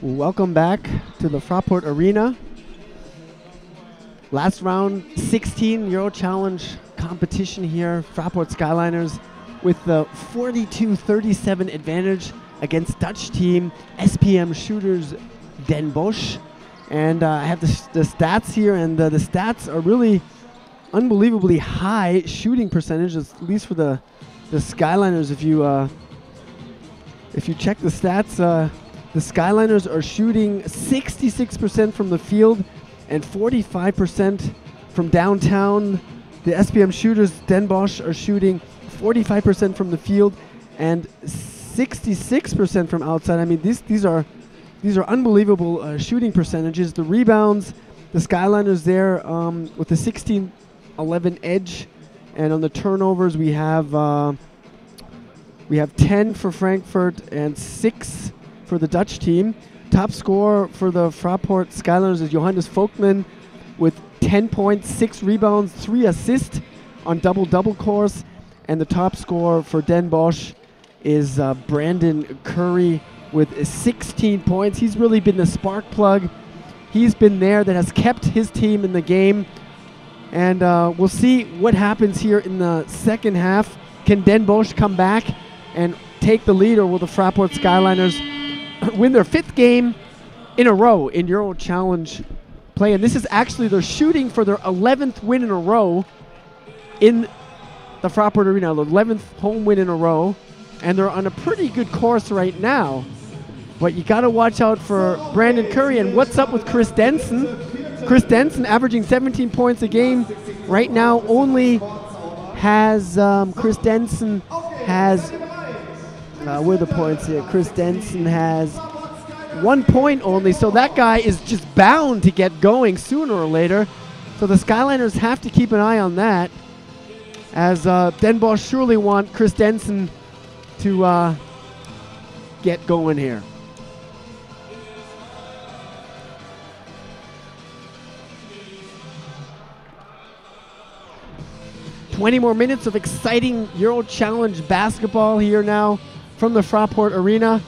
S2: Welcome back to the Fraport Arena. Last round 16 EuroChallenge competition here. Fraport Skyliners with the 42-37 advantage against Dutch team SPM Shoeters Den Bosch. And I have the stats here, and the stats are really unbelievably high shooting percentages, at least for the Skyliners. If you check the stats, the Skyliners are shooting 66% from the field and 45% from downtown. The SPM Shooters Den Bosch are shooting 45% from the field and 66% from outside. I mean, these are unbelievable shooting percentages. The rebounds, the Skyliners there with the 16-11 edge, and on the turnovers we have 10 for Frankfurt and 6 for the Dutch team. Top scorer for the Fraport Skyliners is Johannes Vogtmann with 10 points, 6 rebounds, 3 assists on double-double course. And the top scorer for Den Bosch is Brandon Curry with 16 points. He's really been the spark plug. He's been there that has kept his team in the game. And we'll see what happens here in the second half. Can Den Bosch come back and take the lead, or will the Fraport Skyliners win their 5th game in a row in EuroChallenge play? And this is actually, they're shooting for their 11th win in a row in the Fraport Arena, the 11th home win in a row. And they're on a pretty good course right now. But you got to watch out for Brandon Curry. And what's up with Chris Denson? Chris Denson averaging 17 points a game right now. Only has Chris Denson has where are the points here? Chris Denson has 1 point only, so that guy is just bound to get going sooner or later. So the Skyliners have to keep an eye on that, as Den Bosch surely want Chris Denson to get going here. "20 more minutes of exciting EuroChallenge basketball here now from the Fraport Arena."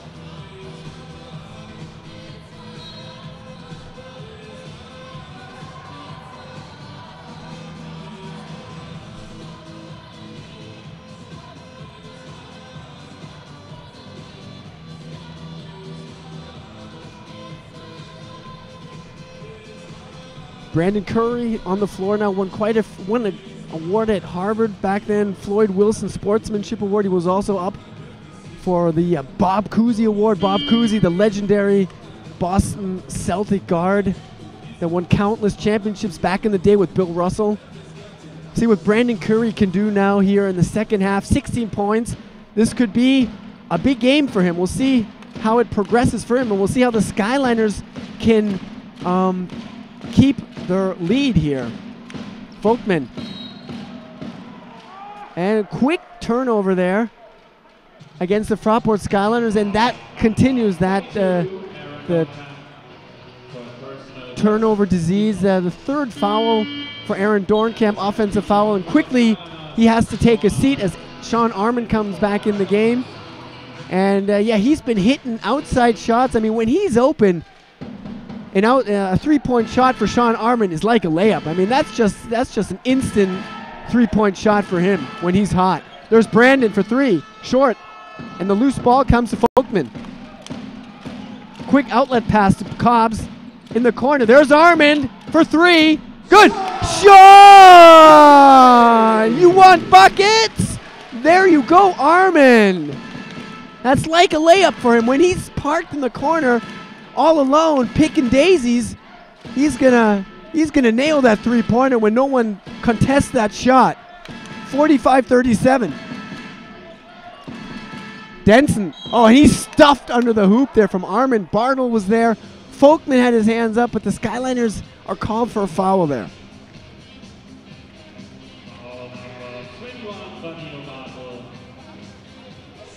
S2: Brandon Curry on the floor now, won an award at Harvard back then, Floyd Wilson Sportsmanship Award. He was also up for the Bob Cousy Award. Bob Cousy, the legendary Boston Celtic guard that won countless championships back in the day with Bill Russell. See what Brandon Curry can do now here in the second half. 16 points. This could be a big game for him. We'll see how it progresses for him, and we'll see how the Skyliners can keep their lead here. Vogtmann. And a quick turnover there against the Fraport Skyliners, and that continues that the turnover disease. The 3rd foul for Aaron Dornkamp, offensive foul, and quickly he has to take a seat as Sean Arman comes back in the game. And yeah, he's been hitting outside shots. I mean, when he's open, a 3-point shot for Sean Arman is like a layup. I mean, that's just an instant 3-point shot for him when he's hot. There's Brandon for 3, short, and the loose ball comes to Vogtmann. Quick outlet pass to Cobbs in the corner. There's Armand for 3. Good. Sean! You want buckets? There you go, Armand. That's like a layup for him. When he's parked in the corner all alone picking daisies, he's gonna nail that 3-pointer when no one contests that shot. 45-37. Denson, oh, and he's stuffed under the hoop there from Armand. Bartle was there. Vogtmann had his hands up, but the Skyliners are called for a foul there.
S3: Foul number 21, Danilo Bartel.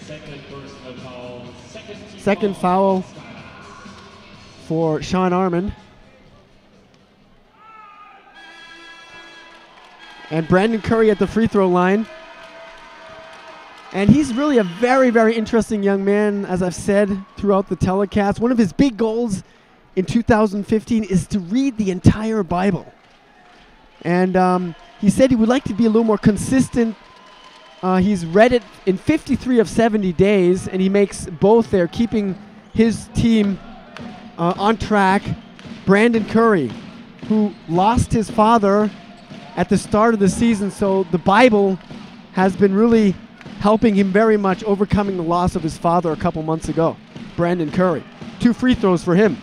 S3: Second personal foul.
S2: Second foul for Sean Armand. And Brandon Curry at the free throw line. And he's really a very, very interesting young man, as I've said throughout the telecast. One of his big goals in 2015 is to read the entire Bible. And he said he would like to be a little more consistent. He's read it in 53 of 70 days, and he makes both there, keeping his team on track. Brandon Curry, who lost his father at the start of the season, so the Bible has been really helping him very much, overcoming the loss of his father a couple months ago. Brandon Curry. 2 free throws for him.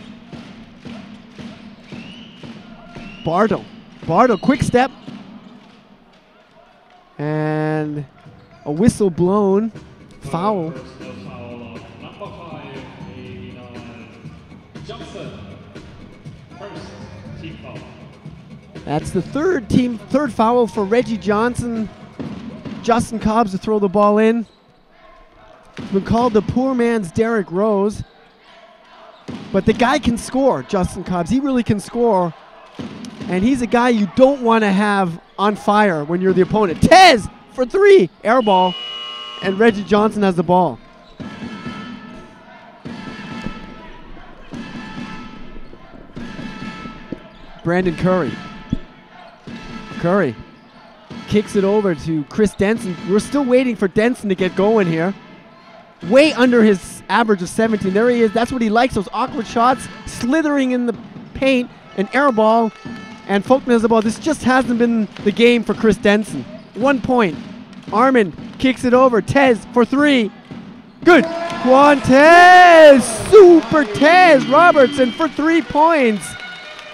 S2: Bardo, quick step. And a whistle blown. Foul. That's the third foul for Reggie Johnson. Justin Cobbs to throw the ball in. It's been called the poor man's Derrick Rose. But the guy can score, Justin Cobbs. He really can score. And he's a guy you don't want to have on fire when you're the opponent. Tez for 3. Air ball. And Reggie Johnson has the ball. Brandon Curry. Curry kicks it over to Chris Denson. We're still waiting for Denson to get going here. Way under his average of 17. There he is. That's what he likes, those awkward shots, slithering in the paint, an air ball, and Folkman has the ball. This just hasn't been the game for Chris Denson. 1 point. Armin kicks it over. Tez for 3. Good. Juan Tez. Super Tez Robertson for 3 points.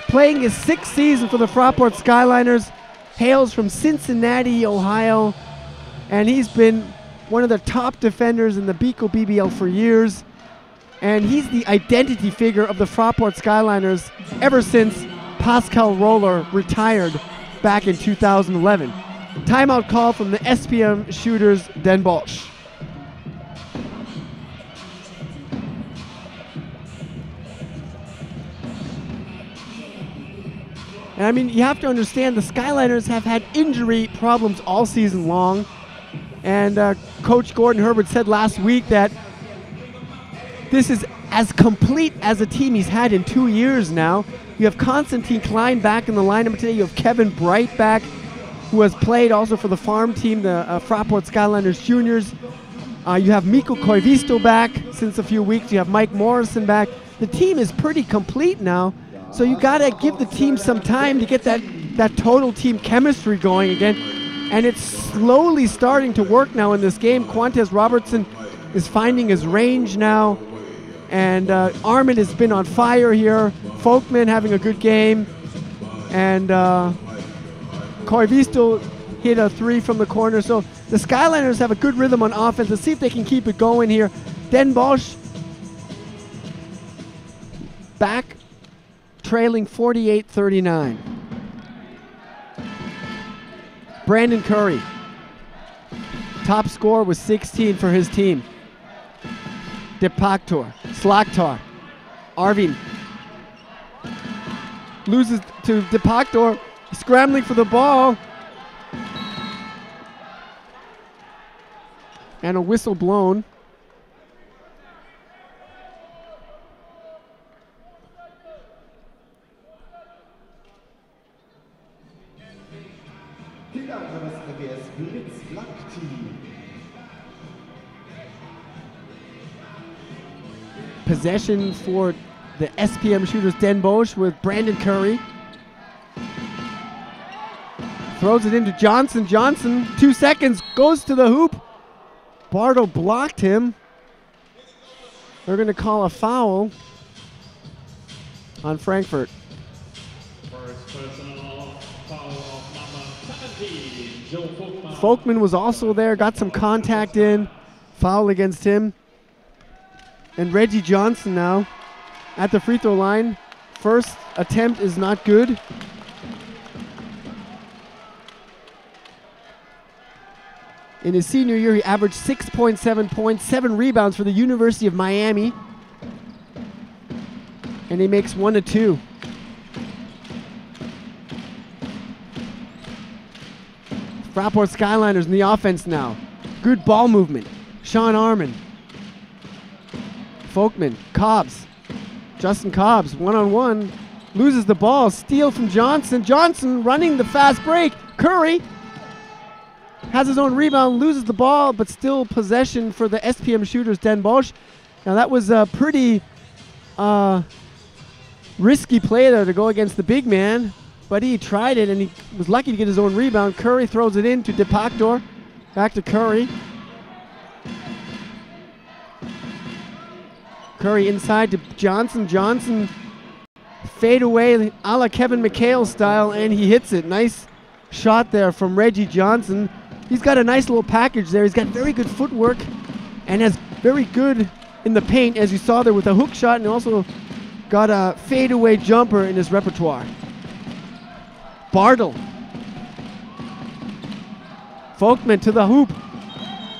S2: Playing his 6th season for the Fraport Skyliners. Hails from Cincinnati, Ohio. And he's been one of the top defenders in the Bico BBL for years. And he's the identity figure of the Fraport Skyliners ever since Pascal Roller retired back in 2011. Timeout call from the SPM Shoeters, Den Bosch. And I mean, you have to understand the Skyliners have had injury problems all season long. And Coach Gordon Herbert said last week that this is as complete as a team he's had in 2 years now. You have Constantine Klein back in the lineup today. You have Kevin Bright back, who has played also for the farm team, the Fraport Skyliners Juniors. You have Mikko Koivisto back since a few weeks. You have Mike Morrison back. The team is pretty complete now. So you got to give the team some time to get that total team chemistry going again. And it's slowly starting to work now in this game. Quantez Robertson is finding his range now. And Armin has been on fire here. Folkman having a good game. And Koivisto hit a 3 from the corner. So the Skyliners have a good rhythm on offense. Let's see if they can keep it going here. Den Bosch back, trailing 48-39. Brandon Curry, top scorer with 16 for his team. Depaktor, Slaktar, Arvin loses to Depaktor, scrambling for the ball. And a whistle blown. Possession for the SPM Shooters, Den Bosch, with Brandon Curry. Throws it into Johnson. Johnson, 2 seconds, goes to the hoop. Bardo blocked him. They're going to call a foul on Frankfurt.
S3: First personal foul of number 17, Joe Folkman.
S2: Folkman was also there, got some contact in. Foul against him. And Reggie Johnson now at the free throw line. First attempt is not good. In his senior year, he averaged 6.7 points, 7 rebounds for the University of Miami. And he makes 1 of 2. Fraport Skyliners in the offense now. Good ball movement. Sean Arman. Folkman, Cobbs. Justin Cobbs, one-on-one. Loses the ball. Steal from Johnson. Johnson running the fast break. Curry has his own rebound, loses the ball, but still possession for the SPM Shooters, Den Bosch. Now that was a pretty risky play there to go against the big man, but he tried it and he was lucky to get his own rebound. Curry throws it in to De Pactor. Back to Curry. Curry inside to Johnson. Johnson fade away a la Kevin McHale style, and he hits it. Nice shot there from Reggie Johnson. He's got a nice little package there. He's got very good footwork and has very good in the paint, as you saw there with a hook shot, and also got a fadeaway jumper in his repertoire. Bartle. Folkman to the hoop.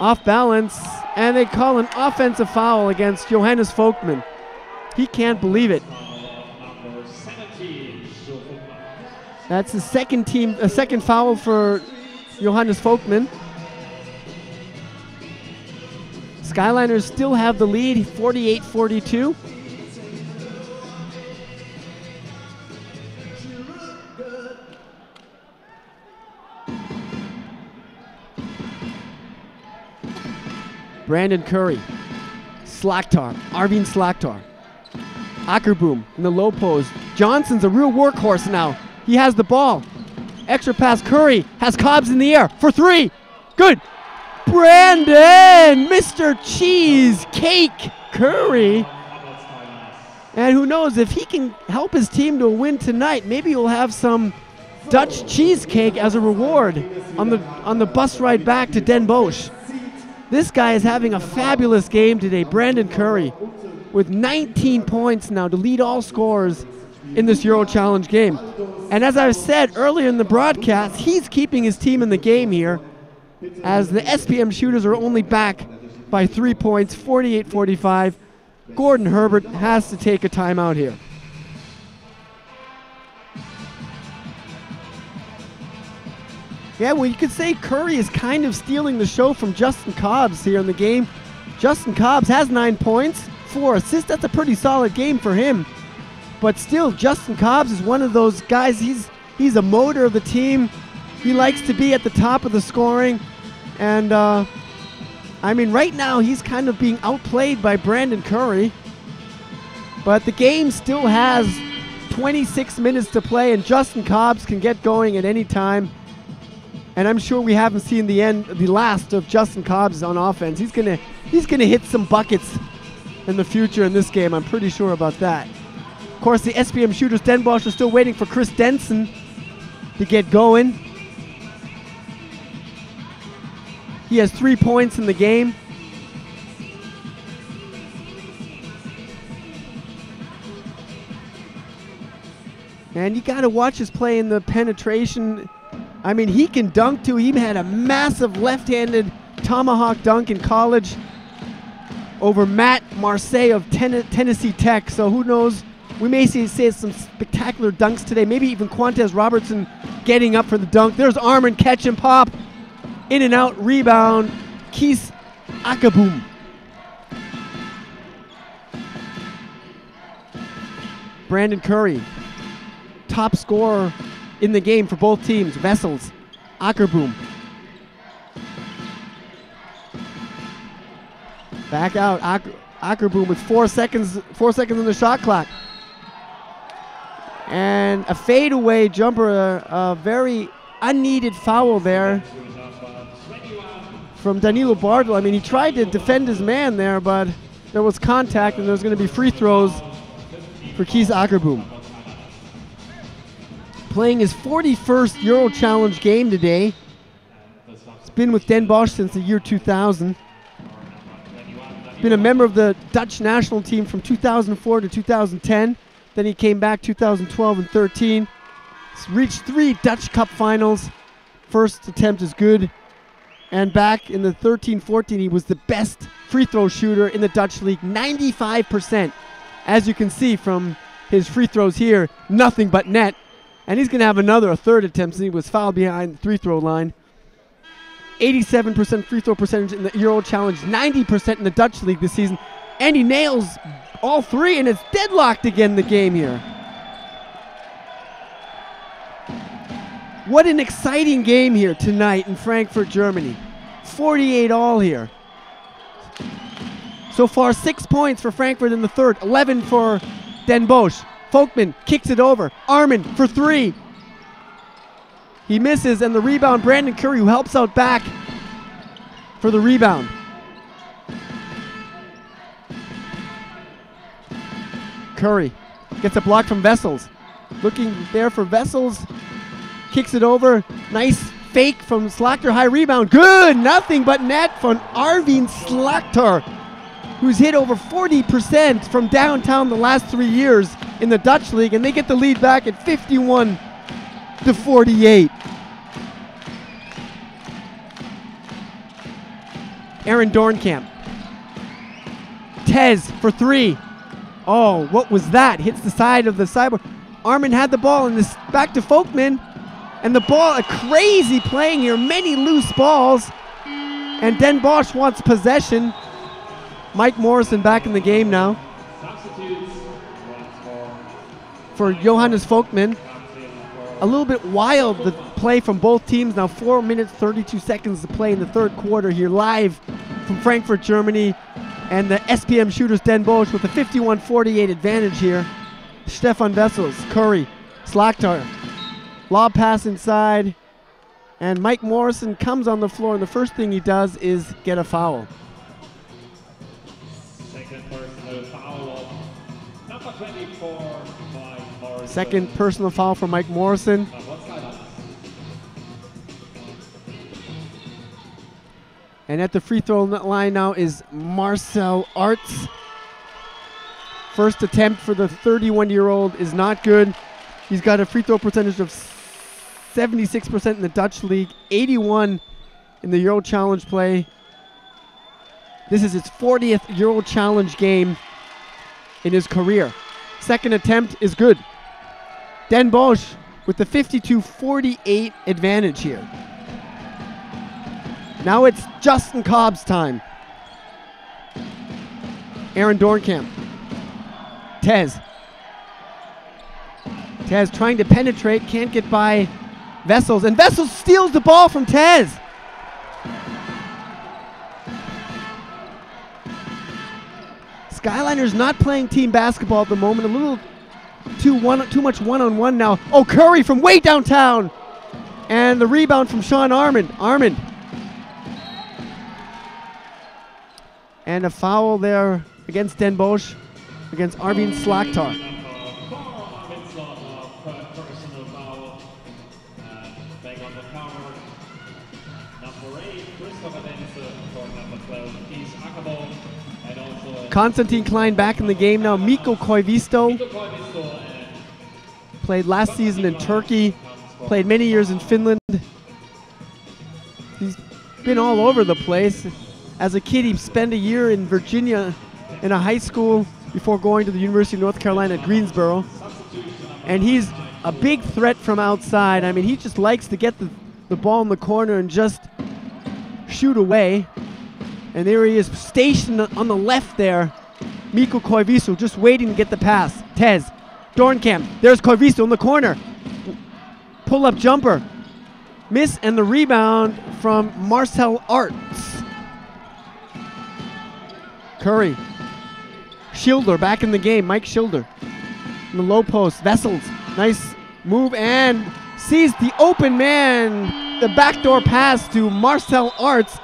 S2: Off balance, and they call an offensive foul against Johannes Folkman. He can't believe it. That's the second foul for Johannes Folkman. Skyliners still have the lead, 48-42. Brandon Curry, Slaktar, Arvin Slaktar. Ackerboom in the low post. Johnson's a real workhorse now. He has the ball. Extra pass, Curry has Cobbs in the air for three. Good. Brandon, Mr. Cheesecake Curry. And who knows, if he can help his team to a win tonight, maybe he'll have some Dutch cheesecake as a reward on the bus ride back to Den Bosch. This guy is having a fabulous game today, Brandon Curry, with 19 points now to lead all scorers in this EuroChallenge game. And as I said earlier in the broadcast, he's keeping his team in the game here, as the SPM Shooters are only back by 3 points, 48-45. Gordon Herbert has to take a timeout here. Yeah, well, you could say Curry is kind of stealing the show from Justin Cobbs here in the game. Justin Cobbs has 9 points, 4 assists. That's a pretty solid game for him. But still, Justin Cobbs is one of those guys. He's a motor of the team. He likes to be at the top of the scoring. And, I mean, right now he's kind of being outplayed by Brandon Curry. But the game still has 26 minutes to play, and Justin Cobbs can get going at any time. And I'm sure we haven't seen the last of Justin Cobbs on offense. He's gonna hit some buckets in the future in this game. I'm pretty sure about that. Of course, the SPM Shooters, Den Bosch, are still waiting for Chris Denson to get going. He has 3 points in the game. And you got to watch his play in the penetration. I mean, he can dunk too. He had a massive left-handed tomahawk dunk in college over Matt Marseille of Tennessee Tech. So who knows? We may see some spectacular dunks today. Maybe even Quantez Robertson getting up for the dunk. There's Arman, catch and pop. In and out, rebound. Keith Akaboom. Brandon Curry, top scorer in the game for both teams. Vessels, Ackerboom. Back out, Ackerboom with 4 seconds on the shot clock. And a fadeaway jumper, a very unneeded foul there from Danilo Bartle. I mean, he tried to defend his man there, but there was contact, and there's going to be free throws for Keith Ackerboom. Playing his 41st EuroChallenge game today. He's been with Den Bosch since the year 2000. He's been a member of the Dutch national team from 2004 to 2010. Then he came back 2012 and 13. He's reached 3 Dutch Cup finals. First attempt is good. And back in the 13-14, he was the best free throw shooter in the Dutch league, 95%. As you can see from his free throws here, nothing but net. And he's going to have a third attempt since he was fouled behind the free throw line. 87% free throw percentage in the EuroChallenge, 90% in the Dutch League this season. And he nails all three, and it's deadlocked again, the game here. What an exciting game here tonight in Frankfurt, Germany. 48 all here. So far, 6 points for Frankfurt in the third, 11 for Den Bosch. Folkman kicks it over. Armin for three. He misses, and the rebound, Brandon Curry, who helps out back for the rebound. Curry gets a block from Vessels. Looking there for Vessels. Kicks it over. Nice fake from Slakter. High rebound. Good. Nothing but net from Arvin Slakter, who's hit over 40% from downtown the last 3 years in the Dutch League, and they get the lead back at 51-48. Aaron Dornkamp. Tez for three. Oh, what was that? Hits the side of the sideboard. Armin had the ball, and this back to Folkman. And the ball, a crazy playing here. Many loose balls. And Den Bosch wants possession. Mike Morrison back in the game now for Johannes Folkman. A little bit wild, the play from both teams. Now 4 minutes, 32 seconds to play in the third quarter here live from Frankfurt, Germany. And the SPM Shooters Den Bosch with a 51-48 advantage here. Stefan Vessels, Curry, Slakter. Lob pass inside. And Mike Morrison comes on the floor, and the first thing he does is get a foul.
S3: Second personal foul, number 24, Mike Morrison.
S2: Second personal foul for Mike Morrison. And at the free throw line now is Marcel Arts. First attempt for the 31-year-old is not good. He's got a free throw percentage of 76% in the Dutch League, 81 in the EuroChallenge play. This is his 40th EuroChallenge game in his career. Second attempt is good. Den Bosch with the 52-48 advantage here. Now it's Justin Cobb's time. Aaron Dornkamp. Tez. Tez trying to penetrate, can't get by Vessels, and Vessels steals the ball from Tez. Skyliners not playing team basketball at the moment. A little too much one-on-one now. Oh, Curry from way downtown. And the rebound from Sean Armand. And a foul there against Den Bosch, against Arvin Slakter. Konstantin Klein back in the game now. Mikko Koivisto played last season in Turkey, played many years in Finland. He's been all over the place. As a kid, he spent a year in Virginia in a high school before going to the University of North Carolina at Greensboro. And he's a big threat from outside. I mean, he just likes to get the ball in the corner and just shoot away. And there he is, stationed on the left there. Mikko Koivisto just waiting to get the pass. Tez, Dornkamp, there's Koivisto in the corner. Pull-up jumper. Miss, and the rebound from Marcel Arts. Curry. Schilder back in the game, Mike Schilder. In the low post, Vessels, nice move, and sees the open man. The backdoor pass to Marcel Arts.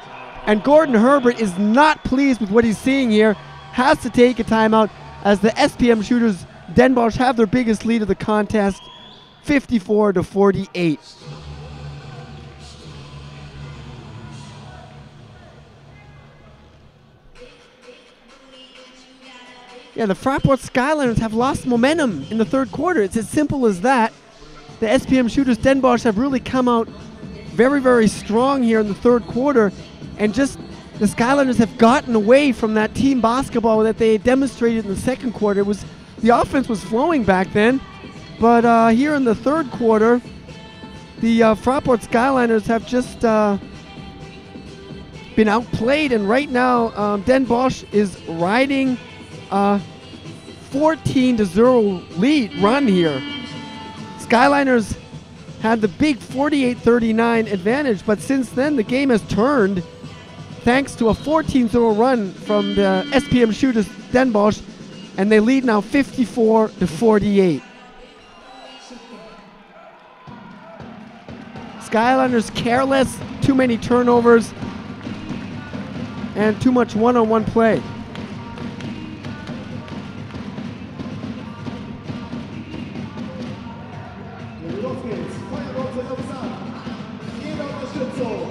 S2: And Gordon Herbert is not pleased with what he's seeing here. Has to take a timeout as the SPM Shooters Den Bosch have their biggest lead of the contest, 54-48. Yeah, the Fraport Skyliners have lost momentum in the third quarter. It's as simple as that. The SPM Shooters Den Bosch have really come out very, very strong here in the third quarter. And just the Skyliners have gotten away from that team basketball that they demonstrated in the second quarter. The offense was flowing back then, but here in the third quarter, the Fraport Skyliners have just been outplayed, and right now Den Bosch is riding a 14-0 lead run here. Skyliners had the big 48-39 advantage, but since then the game has turned thanks to a 14-0 run from the SPM Shoeters Den Bosch, and they lead now 54-48. Skyliners careless, too many turnovers, and too much one-on-one play.
S1: Los geht's. Feuerwehr sind uns an. Jede Unterstützung.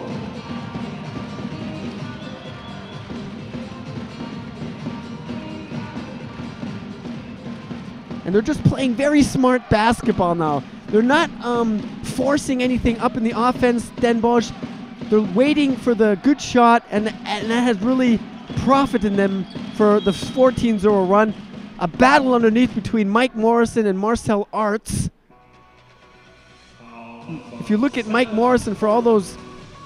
S2: And they're just playing very smart basketball now. They're not forcing anything up in the offense, Den Bosch. They're waiting for the good shot, and that has really profited them for the 14-0 run. A battle underneath between Mike Morrison and Marcel Arts. If you look at Mike Morrison, for all those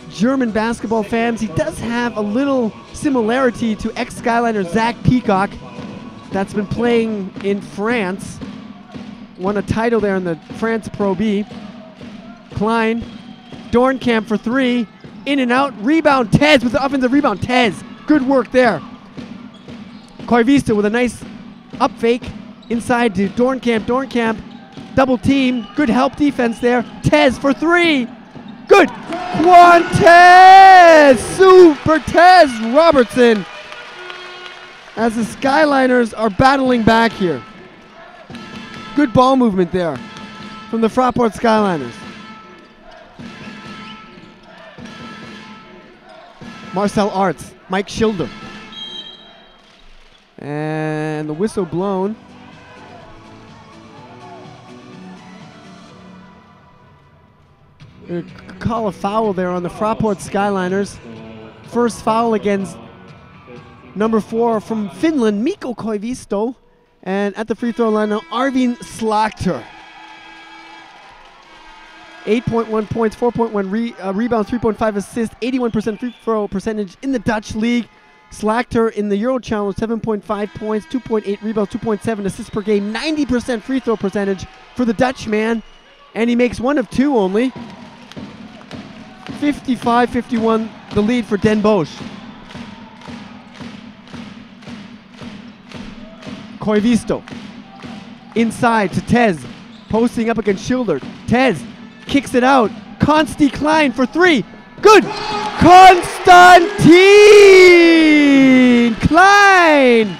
S2: German basketball fans, he does have a little similarity to ex-Skyliner Zach Peacock that's been playing in France. Won a title there in the France Pro B. Klein, Dornkamp for three, in and out, rebound, Tez with the offensive rebound, Tez, good work there. Koivisto with a nice up fake inside to Dornkamp, double team, good help defense there, Tez for three, good, one Tez, super Tez Robertson, as the Skyliners are battling back here. Good ball movement there from the Fraport Skyliners. Marcel Arts, Mike Schilder. And the whistle blown. Call a foul there on the Fraport Skyliners. First foul against number 4 from Finland, Mikko Koivisto. And at the free throw line now, Arvin Slagter. 8.1 points, 4.1 rebounds, 3.5 assists, 81% free throw percentage in the Dutch league. Slagter in the EuroChallenge, 7.5 points, 2.8 rebounds, 2.7 assists per game, 90% free throw percentage for the Dutch man. And he makes 1 of 2 only. 55-51, the lead for Den Bosch. Koivisto inside to Tez, posting up against Schilder. Tez kicks it out. Konsti Klein for three. Good. Konstantin Klein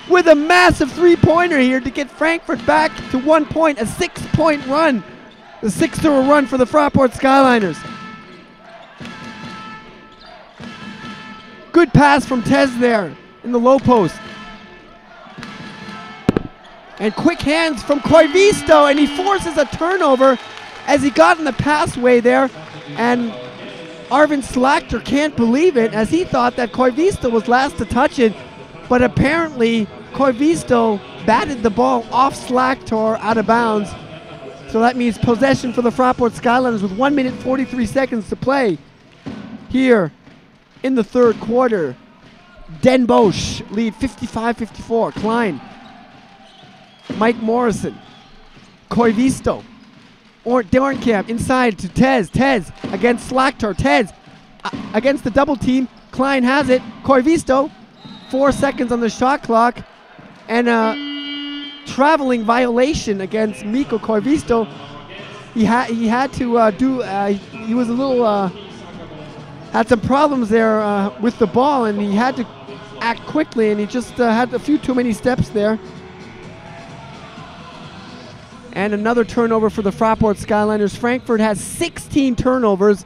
S2: with a massive three-pointer here to get Frankfurt back to 1 point, a 6-point run. The 6-0 run for the Fraport Skyliners. Good pass from Tez there in the low post. And quick hands from Koivisto, and he forces a turnover as he got in the passway there. And Arvin Slagter can't believe it, as he thought that Koivisto was last to touch it. But apparently, Koivisto batted the ball off Slagter out of bounds. So that means possession for the Fraport Skyliners with 1 minute 43 seconds to play here in the third quarter. Den Bosch lead 55-54. Klein, Mike Morrison, Koivisto, or Dornkamp inside to Tez. Tez against Slagter. Tez against the double team. Klein has it. Koivisto, 4 seconds on the shot clock, and a traveling violation against Mikko Koivisto. He had to he was a little had some problems there with the ball, and he had to act quickly, and he just had a few too many steps there. And another turnover for the Fraport Skyliners. Frankfurt has 16 turnovers.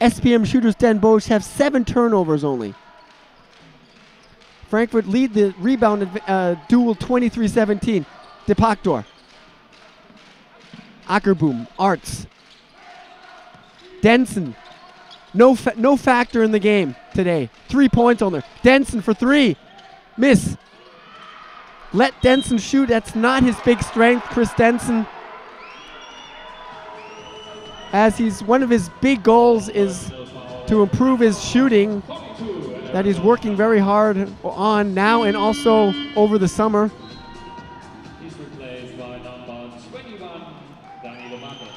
S2: SPM Shoeters Den Bosch have 7 turnovers only. Frankfurt lead the rebound duel 23-17. De Pactor. Ackerboom. Arts. Denson. No factor in the game today. 3 points on there. Denson for 3. Miss. Let Denson shoot. That's not his big strength, Chris Denson. As one of his big goals is to improve his shooting. that he's working very hard on now and also over the summer.
S3: He's replaced by number 21, Danilo Mate.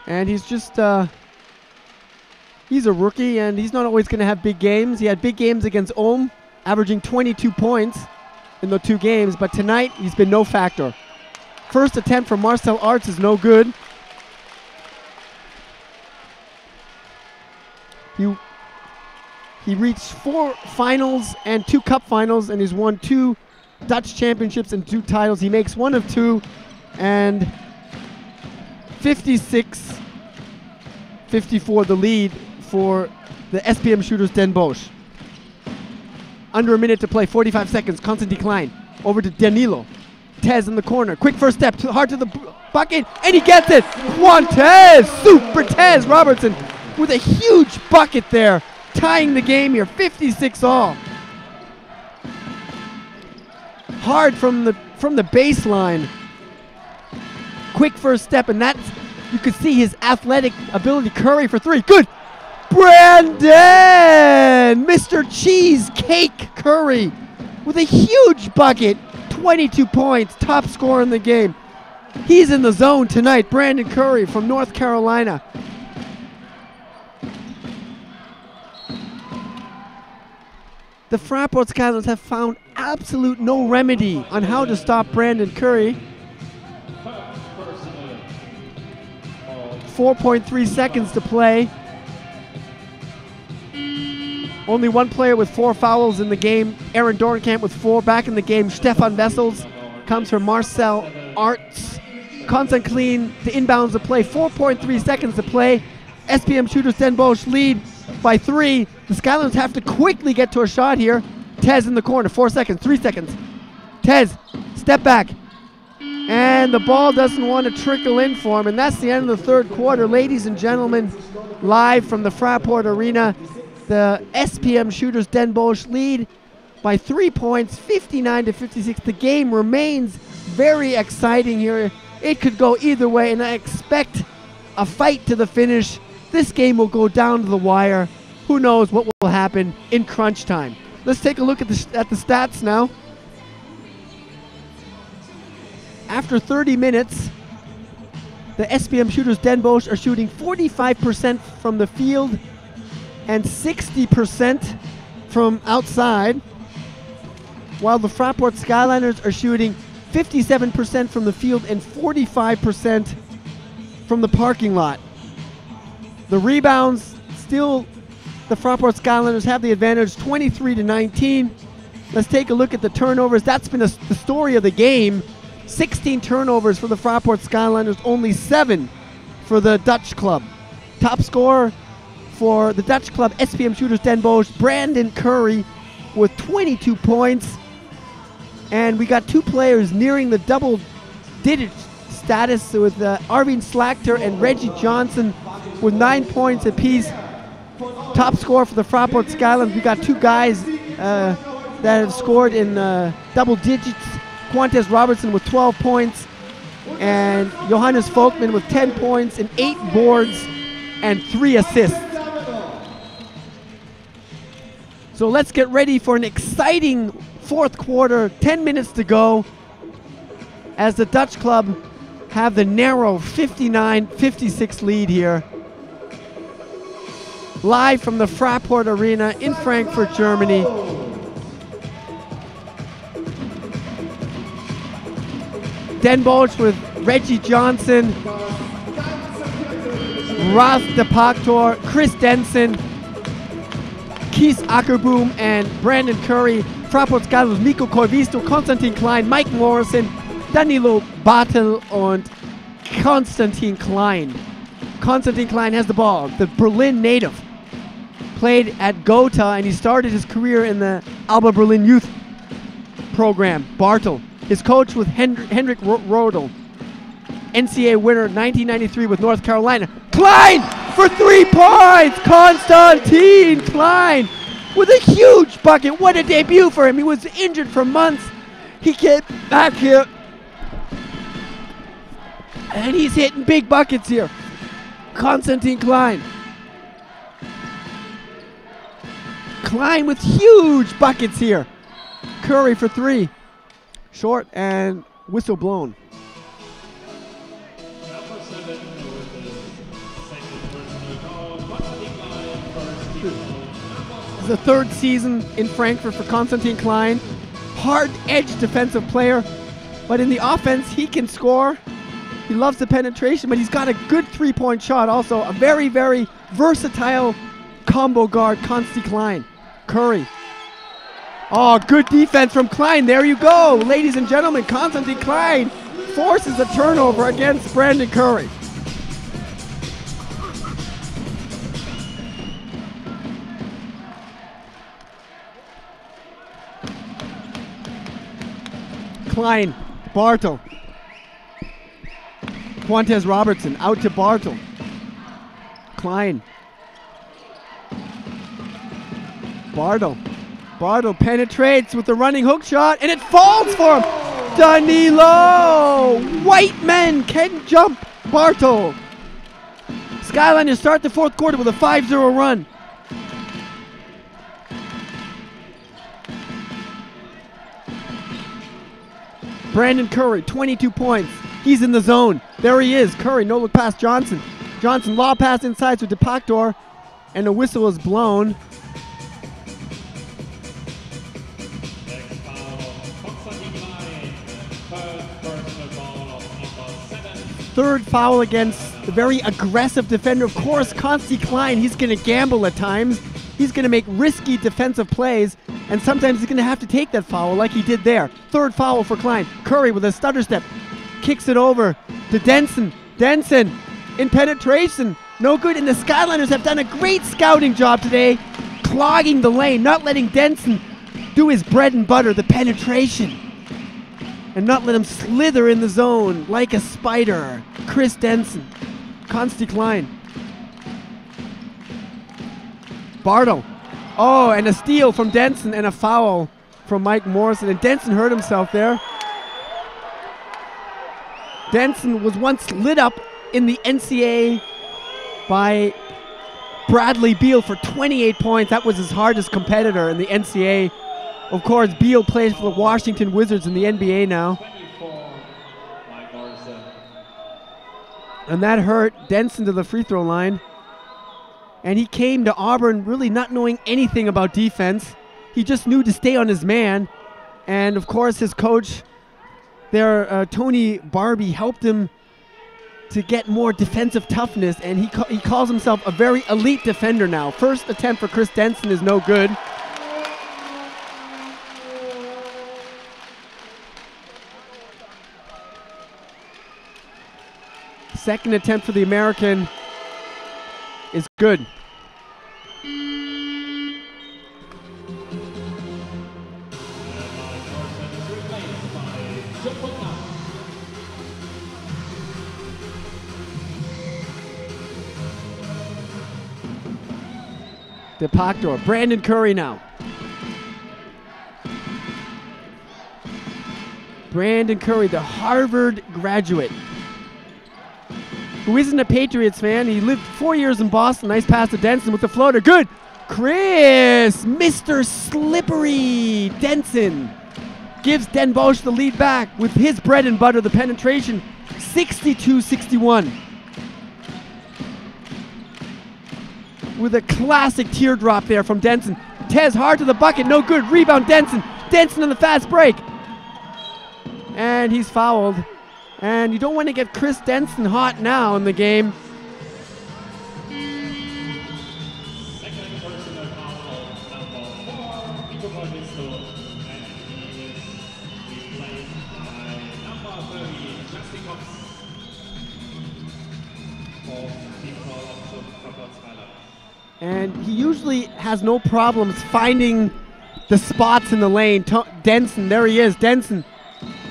S2: And he's just, he's a rookie and he's not always going to have big games. He had big games against Ulm, averaging 22 points in the 2 games, but tonight he's been no factor. First attempt from Marcel Arts is no good. He reached 4 finals and 2 cup finals, and he's won 2 Dutch championships and 2 titles. He makes 1 of 2, and 56-54 the lead for the SPM Shooters Den Bosch. Under a minute to play, 45 seconds. Constantine Klein over to Danilo. Tez in the corner. Quick first step, hard to the bucket, and he gets it. Tez, super Tez Robertson with a huge bucket there, tying the game here, 56 all. Hard from the baseline. Quick first step, and that's, you could see his athletic ability. Curry for 3, good. Brandon, Mr. Cheesecake Curry with a huge bucket, 22 points, top scorer in the game. He's in the zone tonight, Brandon Curry from North Carolina. The Fraport Skylines have found absolute no remedy on how to stop Brandon Curry. 4.3 seconds to play. Only 1 player with 4 fouls in the game. Aaron Dorenkamp with 4 back in the game. Stefan Wessels comes from Marcel Arts. Constant clean to inbounds to play. 4.3 seconds to play. SPM Shooters Den Bosch lead by 3. The Skylanders have to quickly get to a shot here. Tez in the corner. 4 seconds. 3 seconds. Tez, step back. And the ball doesn't want to trickle in for him. And that's the end of the 3rd quarter. Ladies and gentlemen, live from the Fraport Arena, the SPM Shooters Den Bosch lead by 3 points, 59-56. The game remains very exciting here. It could go either way, and I expect a fight to the finish. This game will go down to the wire. Who knows what will happen in crunch time. Let's take a look at the stats now. After 30 minutes, the SPM Shooters Den Bosch are shooting 45% from the field and 60% from outside, while the Fraport Skyliners are shooting 57% from the field and 45% from the parking lot. The rebounds, still the Fraport Skyliners have the advantage, 23-19. Let's take a look at the turnovers. That's been the story of the game. 16 turnovers for the Fraport Skyliners, only 7 for the Dutch club. Top scorer for the Dutch club, SPM Shooters Den Bosch, Brandon Curry with 22 points. And we got 2 players nearing the double-digit status with Arvin Slakter and Reggie Johnson with 9 points apiece. Top scorer for the Fraport Skyliners. We got 2 guys that have scored in double digits. Quantes Robertson with 12 points and Johannes Folkman with 10 points and 8 boards and 3 assists. So let's get ready for an exciting 4th quarter, 10 minutes to go, as the Dutch club have the narrow 59-56 lead here. Live from the Fraport Arena in Frankfurt, Germany. Den Bosch with Reggie Johnson, Roth de Pactor, Chris Denson, Keith Ackerboom, and Brandon Curry. Fraport Skylines with Mikko Koivisto, Konstantin Klein, Mike Morrison, Danilo Bartel, and Konstantin Klein. Konstantin Klein has the ball, the Berlin native. Played at Gotha, and he started his career in the Alba Berlin youth program. Bartel, his coach with Hendrik Rodel, NCAA winner 1993 with North Carolina. Klein for 3 points! Konstantin Klein with a huge bucket. What a debut for him. He was injured for months. He came back here, and he's hitting big buckets here. Konstantin Klein. Klein with huge buckets here. Curry for three. Short and whistle blown.
S3: Number 7 with the second personal goal. Konstantin Klein, first team foul.
S2: This is the third season in Frankfurt for Konstantin Klein. Hard-edged defensive player, but in the offense, he can score. He loves the penetration, but he's got a good three-point shot also. A very, very versatile combo guard, Konsti Klein. Curry. Oh, good defense from Klein. There you go. Ladies and gentlemen, Konstantin Klein forces a turnover against Brandon Curry. Klein, Bartel. Quantez Robertson out to Bartel. Klein. Bartel. Bartel penetrates with the running hook shot, and it falls for him. Danilo! White men can jump. Bartel. Skyliners start the fourth quarter with a 5-0 run. Brandon Curry, 22 points. He's in the zone. There he is. Curry, no look pass Johnson. Johnson, lob pass inside to DePactor, and the whistle is blown.
S3: Next foul, Konstantin Klein, third personal foul of number 7.
S2: Third foul against the very aggressive defender. Of course, Konsti Klein, he's going to gamble at times. He's going to make risky defensive plays, and sometimes he's going to have to take that foul like he did there. Third foul for Klein. Curry with a stutter step. Kicks it over to Denson. Denson in penetration. No good, and the Skyliners have done a great scouting job today, clogging the lane, not letting Denson do his bread and butter, the penetration, and not let him slither in the zone like a spider. Chris Denson. Konsti Klein. Bartel. Oh, and a steal from Denson and a foul from Mike Morrison. And Denson hurt himself there. Denson was once lit up in the NCAA by Bradley Beal for 28 points. That was his hardest competitor in the NCAA. Of course, Beal plays for the Washington Wizards in the NBA now.
S3: 24, Mike Morrison.
S2: And that hurt Denson to the free throw line. And he came to Auburn really not knowing anything about defense. He just knew to stay on his man. And of course, his coach there, Tony Barbie, helped him to get more defensive toughness. And he calls himself a very elite defender now. First attempt for Chris Denson is no good. Second attempt for the American is good. DePactor, Brandon Curry now. Brandon Curry, the Harvard graduate, who isn't a Patriots fan. He lived 4 years in Boston. Nice pass to Denson with the floater. Good. Chris, Mr. Slippery. Denson gives Den Bosch the lead back with his bread and butter, the penetration. 62-61. With a classic teardrop there from Denson. Tez hard to the bucket. No good. Rebound Denson. Denson on the fast break. And he's fouled. And you don't want to get Chris Denson hot now in the game.
S3: Second personal foul of number 4, Nico Baudisco, and he is replaced by number 30, Justin Cox, for team foul of the Fraport SKYLINERS.
S2: And he usually has no problems finding the spots in the lane. Denson, there he is. Denson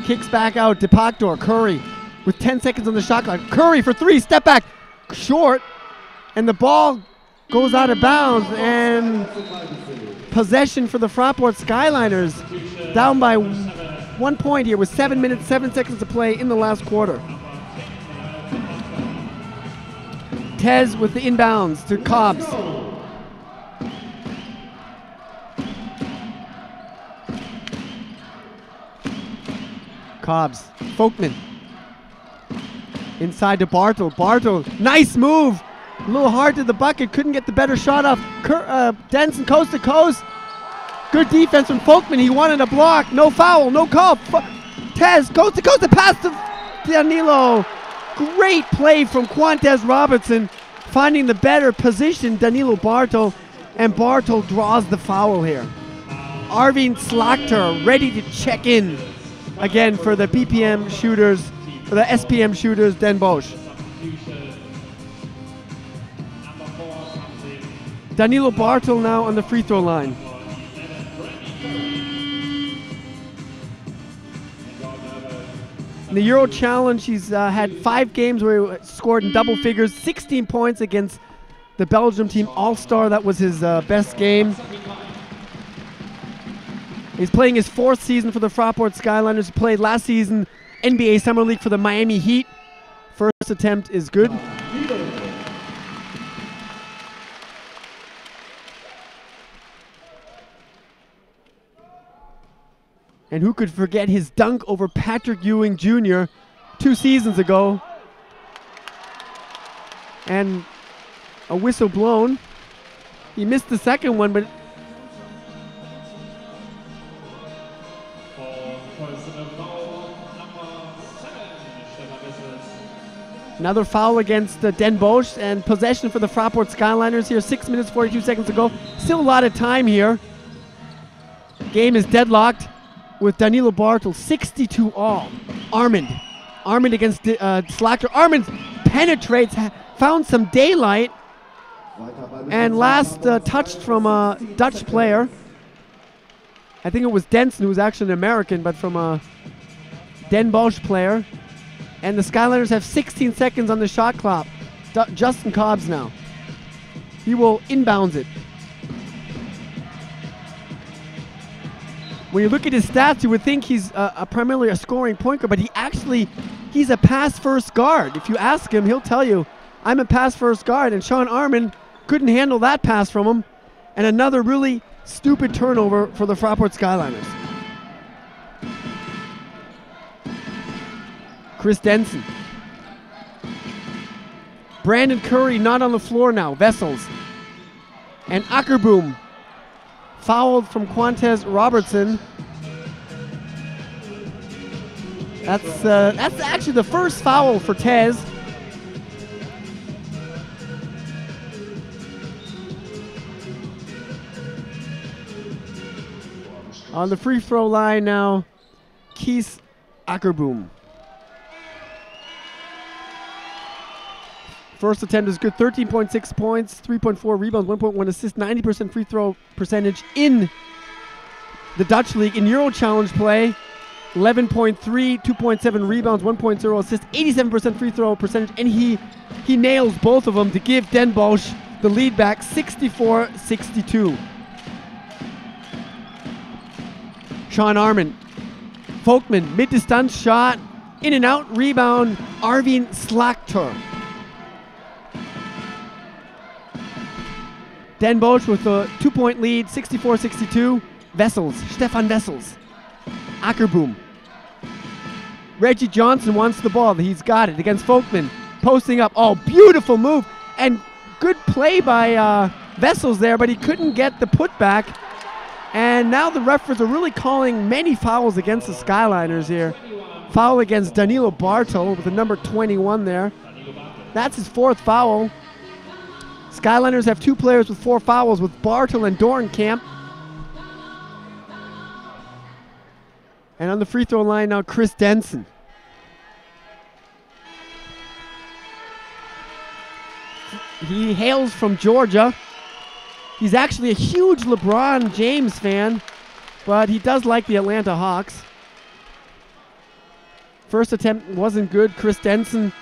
S2: kicks back out. DePactor, Curry with 10 seconds on the shot clock. Curry for three, step back, short, and the ball goes out of bounds. And possession for the Fraport Skyliners, down by 1 point here with 7 minutes, 7 seconds to play in the last quarter. Tez with the inbounds to Cobbs. Cobbs. Folkman. Inside to Bartel. Bartel, nice move. A little hard to the bucket. Couldn't get the better shot off. Denson coast to coast. Good defense from Folkman. He wanted a block. No foul. No call. Tez coast to coast. The pass to Danilo. Great play from Quantez Robertson. Finding the better position, Danilo Bartel. And Bartel draws the foul here. Arvin Slakter ready to check in again for the BPM Shooters, for the SPM Shooters, Den Bosch. Danilo Bartel now on the free throw line. In the EuroChallenge, he's had 5 games where he scored in double figures, 16 points against the Belgium team All-Star. That was his best game. He's playing his 4th season for the Fraport Skyliners. He played last season NBA Summer League for the Miami Heat. First attempt is good. And who could forget his dunk over Patrick Ewing Jr. 2 seasons ago. And a whistle blown. He missed the second one, but another foul against Den Bosch, and possession for the Fraport Skyliners here. 6 minutes, 42 seconds to go. Still a lot of time here. Game is deadlocked with Danilo Bartel, 62 all. Armand against Slakter. Armand penetrates, found some daylight, and last touched from a Dutch player. I think it was Denson, who was actually an American, but from a Den Bosch player. And the Skyliners have 16 seconds on the shot clock. Justin Cobbs now. He will inbounds it. When you look at his stats, you would think he's primarily a scoring point guard, but he's a pass-first guard. If you ask him, he'll tell you, I'm a pass-first guard. And Sean Armand couldn't handle that pass from him. And another really stupid turnover for the Fraport Skyliners. Chris Denson. Brandon Curry not on the floor now. Vessels. And Ackerboom fouled from Quantez Robertson. That's actually the first foul for Tez. On the free throw line now, Keith Ackerboom. First attempt is good, 13.6 points, 3.4 rebounds, 1.1 assists, 90% free throw percentage in the Dutch League. In EuroChallenge play, 11.3, 2.7 rebounds, 1.0 assists, 87% free throw percentage, and he nails both of them to give Den Bosch the lead back, 64-62. Sean Armand. Folkman, mid-distance shot, in and out, rebound, Arvin Slakter. Den Bosch with a 2-point lead, 64-62. Vessels, Stefan Vessels. Ackerboom. Reggie Johnson wants the ball. He's got it against Folkman. Posting up. Oh, beautiful move. And good play by Vessels there, but he couldn't get the putback. And now the referees are really calling many fouls against the Skyliners here. Foul against Danilo Bartel with the number 21 there. That's his 4th foul. Skyliners have 2 players with 4 fouls, with Bartel and Dorenkamp. And on the free throw line now, Chris Denson. He hails from Georgia. He's actually a huge LeBron James fan, but he does like the Atlanta Hawks. First attempt wasn't good. Chris Denson,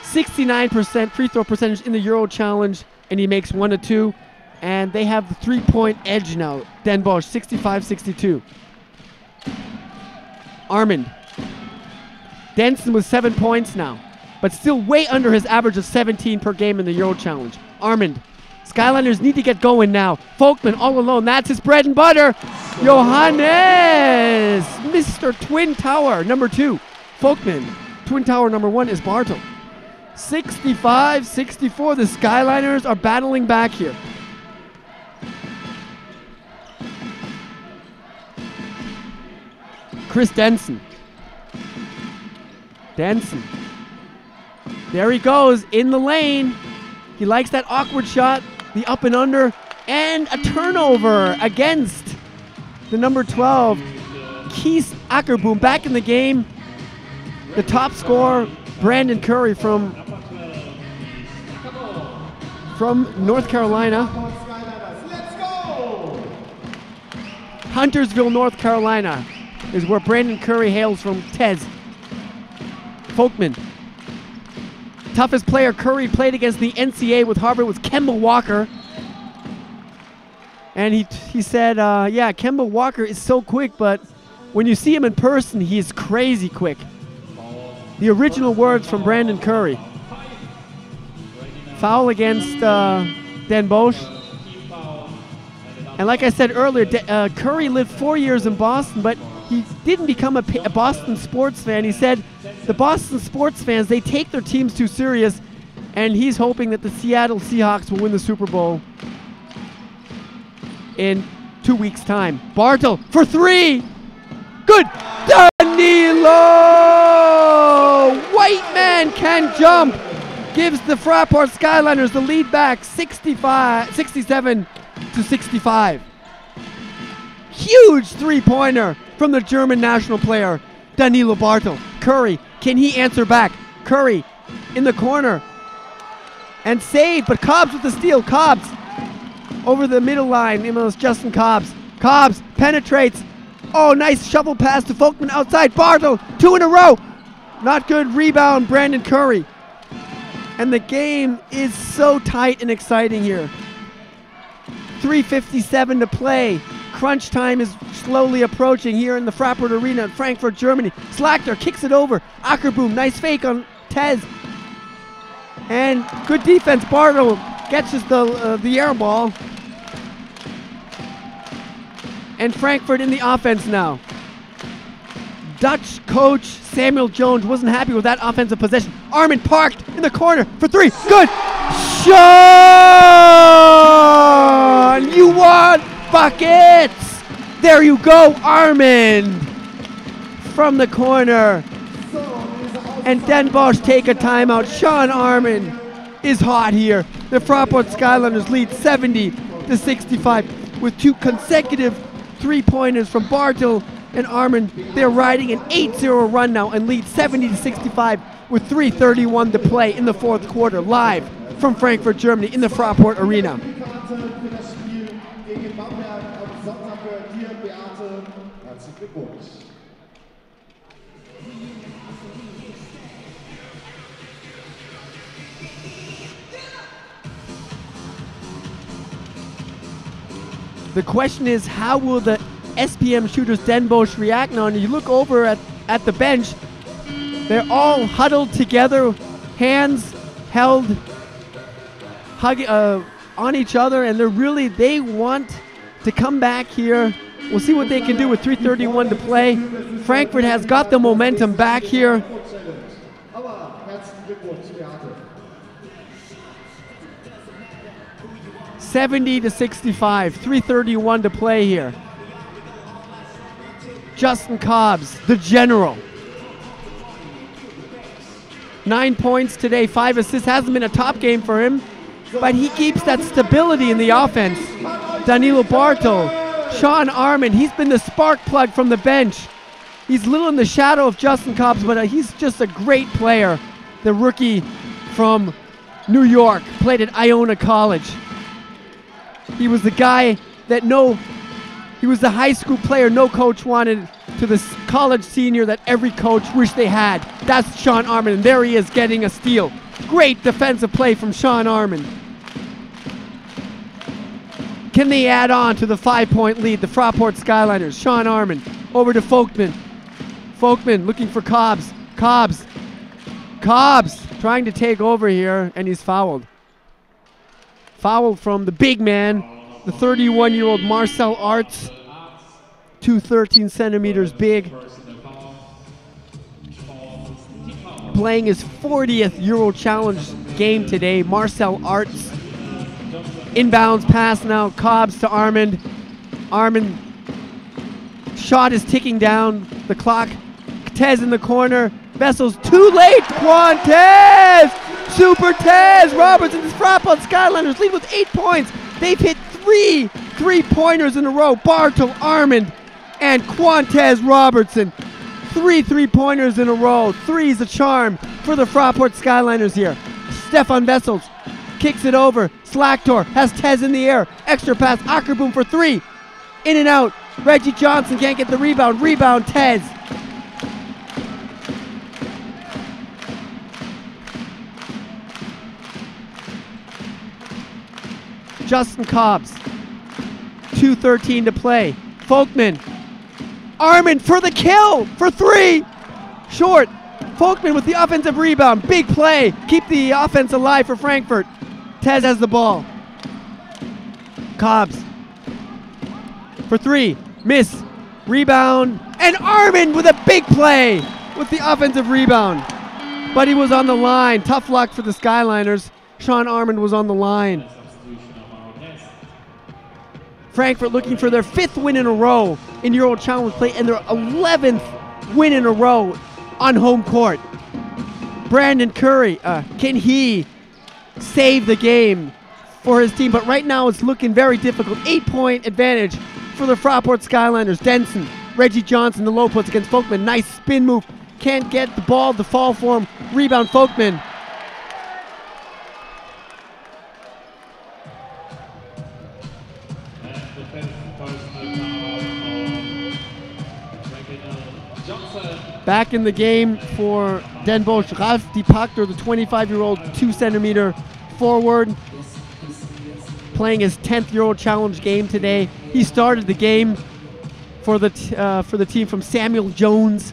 S2: 69% free throw percentage in the EuroChallenge, and he makes 1 of 2. And they have the 3-point edge now. Den Bosch, 65-62. Armand. Denson with 7 points now, but still way under his average of 17 per game in the EuroChallenge. Armand, Skyliners need to get going now. Folkman all alone. That's his bread and butter. Johannes, Mr. Twin Tower, number 2. Folkman, Twin Tower number 1 is Bartel. 65-64. The Skyliners are battling back here. Chris Denson. Denson. There he goes in the lane. He likes that awkward shot, the up and under, and a turnover against the number 12, Keith Ackerboom, back in the game. The top scorer, Brandon Curry from North Carolina.
S1: Let's go!
S2: Huntersville, North Carolina is where Brandon Curry hails from. Tez. Folkman. Toughest player Curry played against the NCAA with Harvard was Kemba Walker. And he said, yeah, Kemba Walker is so quick, but when you see him in person, he is crazy quick. The original words from Brandon Curry. Foul against Den Bosch. And like I said earlier, Curry lived 4 years in Boston, but he didn't become a Boston sports fan. He said the Boston sports fans, they take their teams too serious, and he's hoping that the Seattle Seahawks will win the Super Bowl in 2 weeks' time. Bartel for 3. Good. Danilo! White man can jump. Gives the Fraport Skyliners the lead back 67-65. Huge three-pointer from the German national player, Danilo Bartel. Curry, can he answer back? Curry in the corner. And saved, but Cobbs with the steal. Cobbs over the middle line. It was Justin Cobbs. Cobbs penetrates. Oh, nice shovel pass to Folkman outside. Bartel, 2 in a row. Not good. Rebound, Brandon Curry. And the game is so tight and exciting here. 3:57 to play. Crunch time is slowly approaching here in the Fraport Arena in Frankfurt, Germany. Slachter kicks it over. Ackerboom, nice fake on Tez. And good defense. Bartel catches the air ball. And Frankfurt in the offense now. Dutch coach Samuel Jones wasn't happy with that offensive possession. Armin parked in the corner for 3. Good. Sean! You want buckets! There you go, Armin! From the corner. And Den Bosch take a timeout. Sean Armin is hot here. The Fraport Skyliners lead 70-65 with 2 consecutive three-pointers from Bartel and Armin. They're riding an 8-0 run now and lead 70-65 with 3:31 to play in the 4th quarter. Live from Frankfurt, Germany in the Fraport Arena. The question is, how will the SPM Shoeters Den Bosch react now? And you look over at the bench, they're all huddled together, hands held on each other, and they want to come back here. We'll see what they can do with 3:31 to play. Frankfurt has got the momentum back here. 70-65, 3:31 to play here. Justin Cobbs, the general. 9 points today, 5 assists. Hasn't been a top game for him, but he keeps that stability in the offense. Danilo Bartel, Sean Armin, he's been the spark plug from the bench. He's a little in the shadow of Justin Cobbs, but he's just a great player. The rookie from New York, played at Iona College. He was the guy that he was the high school player no coach wanted to the college senior that every coach wished they had. That's Sean Armin, and there he is getting a steal. Great defensive play from Sean Armin. Can they add on to the 5-point lead, the Fraport Skyliners? Sean Armin over to Folkman. Folkman looking for Cobbs. Cobbs trying to take over here, and he's fouled. Foul from the big man, the 31-year-old Marcel Arts, 213 centimeters big, playing his 40th EuroChallenge game today. Marcel Arts. Inbounds pass now, Cobbs to Armand. Armand, shot is ticking down the clock. Tez in the corner. Vessel's too late. Tez! Super Tez! Roberts and the Fraport Skyliners lead with 8 points. They've hit 3 3-pointers in a row. Bartel, Armand, and Quantez Robertson. 3 3-pointers in a row. 3 is a charm for the Fraport Skyliners here. Stefan Vessels kicks it over. Slaktor has Tez in the air. Extra pass. Ackerboom for 3. In and out. Reggie Johnson can't get the rebound. Rebound Tez. Justin Cobbs. 2:13 to play. Folkman. Armand for the kill for 3. Short. Folkman with the offensive rebound. Big play. Keep the offense alive for Frankfurt. Tez has the ball. Cobbs for 3. Miss. Rebound. And Armand with a big play with the offensive rebound. But he was on the line. Tough luck for the Skyliners. Sean Armand was on the line. Frankfurt looking for their 5th win in a row in EuroChallenge play and their 11th win in a row on home court. Brandon Curry, can he save the game for his team? But right now it's looking very difficult. 8-point advantage for the Fraport Skyliners. Denson, Reggie Johnson, the low puts against Folkman. Nice spin move. Can't get the ball to fall for him. Rebound Folkman. Back in the game for Den Bosch, Ralf de Pactor, the 25-year-old 2-centimeter forward, playing his 10th EuroChallenge game today. He started the game for the team from Samuel Jones.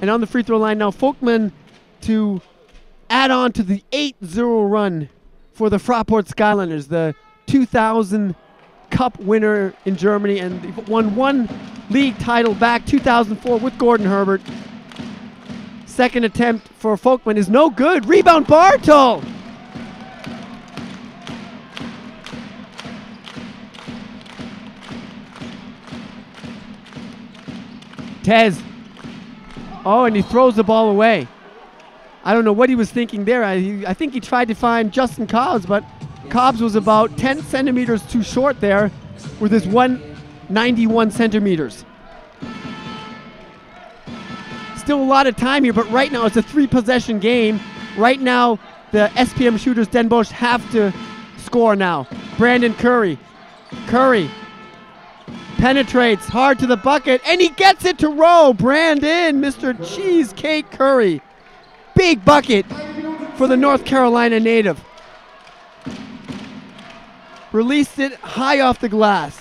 S2: And on the free throw line now, Folkman to add on to the 8-0 run for the Fraport Skyliners, the 2000 Cup winner in Germany, and they've won 1 league title back, 2004 with Gordon Herbert. Second attempt for Folkman is no good. Rebound Bartel. Tez. Oh, and he throws the ball away. I don't know what he was thinking there. I think he tried to find Justin Cobbs, but Cobbs was about 10 centimeters too short there with his 191 centimeters. Still a lot of time here, but right now it's a 3-possession game. Right now, the SPM Shooters Den Bosch have to score now. Brandon Curry. Curry penetrates hard to the bucket, and he gets it to row. Brandon, Mr. Cheesecake Curry. Big bucket for the North Carolina native. Released it high off the glass.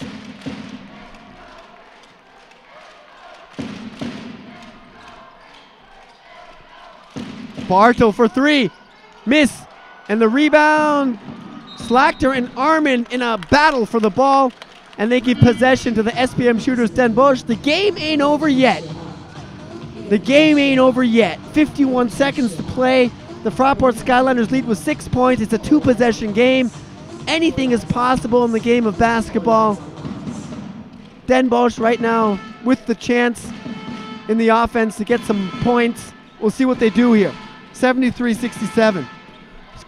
S2: Bartel for 3. Miss. And the rebound. Slakter and Armand in a battle for the ball. And they give possession to the SPM Shooters Den Bosch. The game ain't over yet. The game ain't over yet. 51 seconds to play. The Fraport Skyliners lead with 6 points. It's a 2-possession game. Anything is possible in the game of basketball. Den Bosch right now with the chance in the offense to get some points. We'll see what they do here. 73-67.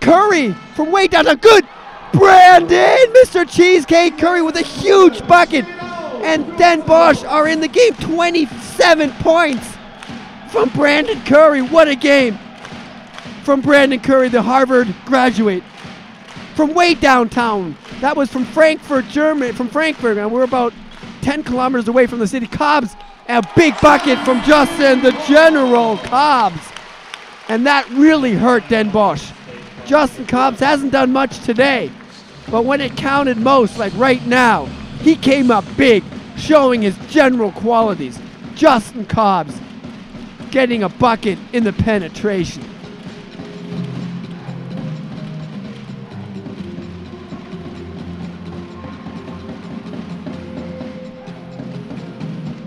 S2: Curry from way down. Good. Brandon, Mr. Cheesecake Curry with a huge bucket. And Den Bosch are in the game. 27 points from Brandon Curry. What a game from Brandon Curry, the Harvard graduate. From way downtown. That was from Frankfurt, Germany. From Frankfurt, and we're about 10 kilometers away from the city. Cobbs, a big bucket from Justin, the General Cobbs. And that really hurt Den Bosch. Justin Cobbs hasn't done much today, but when it counted most, like right now, he came up big, showing his general qualities. Justin Cobbs getting a bucket in the penetration.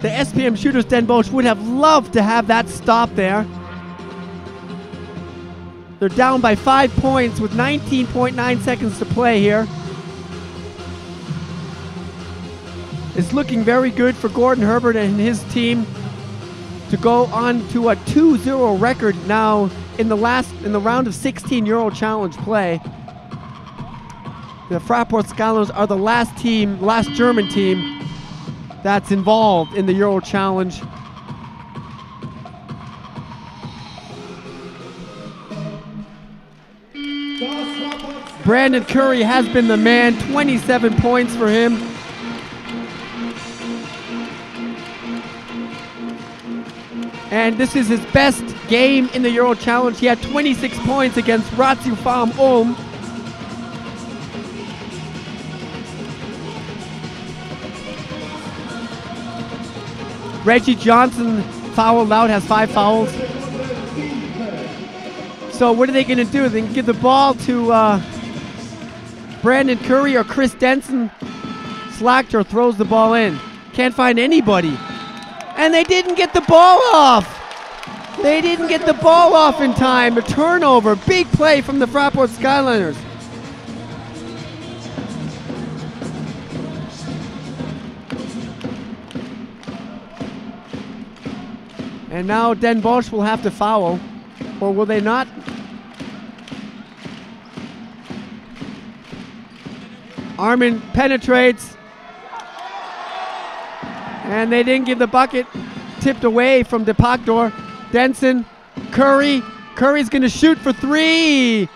S2: The SPM Shooters Den Bosch would have loved to have that stop there. They're down by 5 points with 19.9 seconds to play here. It's looking very good for Gordon Herbert and his team to go on to a 2-0 record now in the round of 16 EuroChallenge play. The Fraport SKYLINERS are the last German team that's involved in the EuroChallenge. Brandon Curry has been the man, 27 points for him. And this is his best game in the EuroChallenge. He had 26 points against Ratio Farm Ulm. Reggie Johnson fouled out, has 5 fouls. So what are they going to do? They can give the ball to Brandon Curry or Chris Denson. Slacked or throws the ball in. Can't find anybody. And they didn't get the ball off. They didn't get the ball off in time. A turnover. Big play from the Fraport SKYLINERS. And now Den Bosch will have to foul. Or will they not? Armin penetrates. And they didn't give the bucket. Tipped away from De Pactor. Denson, Curry. Curry's going to shoot for 3.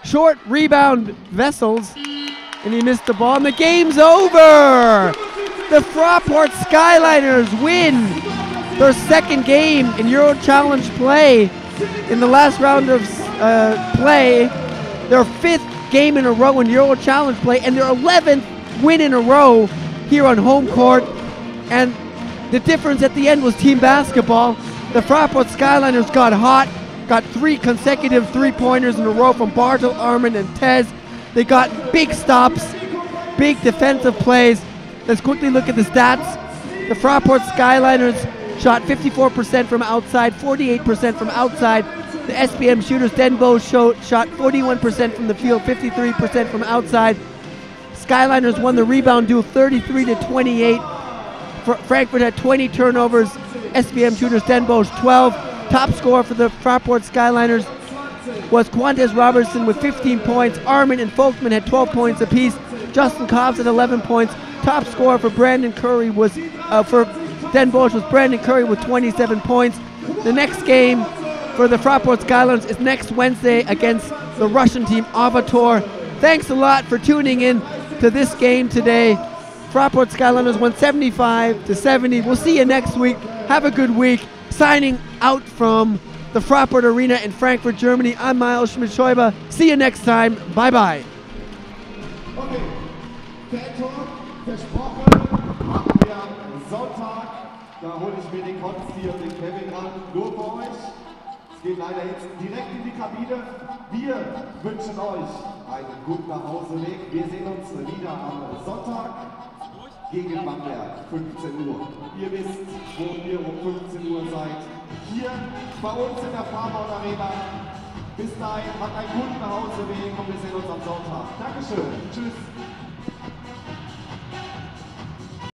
S2: Short rebound, Vessels. And he missed the ball. And the game's over. The Fraport SKYLINERS win their second game in EuroChallenge play. In the last round of play, their 5th game in a row in EuroChallenge play, and their 11th win in a row here on home court. And the difference at the end was team basketball. The Fraport SKYLINERS got hot, got 3 consecutive 3-pointers in a row from Bartel, Armin, and Tez. They got big stops, big defensive plays. Let's quickly look at the stats. The Fraport SKYLINERS shot 54% from outside, 48% from outside. The SPM Shooters Den Bosch shot 41% from the field, 53% from outside. SKYLINERS won the rebound duel 33-28. Frankfurt had 20 turnovers. SPM Shooters Den Bosch 12. Top scorer for the Fraport SKYLINERS was Quantes Robertson with 15 points. Armin and Folkman had 12 points apiece. Justin Cobbs had 11 points. Top scorer for Brandon Curry was for Den Bosch was Brandon Curry with 27 points. The next game for the Fraport SKYLINERS is next Wednesday against the Russian team Avator. Thanks a lot for tuning in to this game today. Fraport SKYLINERS won 75-70. We'll see you next week. Have a good week. Signing out from the Fraport Arena in Frankfurt, Germany. I'm Miles Schmidt-Schäuber. See you next time. Bye-bye.
S1: Okay, Fan-Talk versprochen, machen wir am Sonntag. Da hole ich mir den Konsti und den Kevin ran, nur für euch. Es geht leider jetzt direkt in die Kabine. Wir wünschen euch einen guten Nachhauseweg. Wir sehen uns wieder am Sonntag gegen Bamberg, 15 Uhr. Ihr wisst, wo ihr um 15 Uhr seid. Hier bei uns in der Fraport Arena. Bis dahin, habt einen guten Nachhauseweg und wir sehen uns am Sonntag. Dankeschön. Tschüss.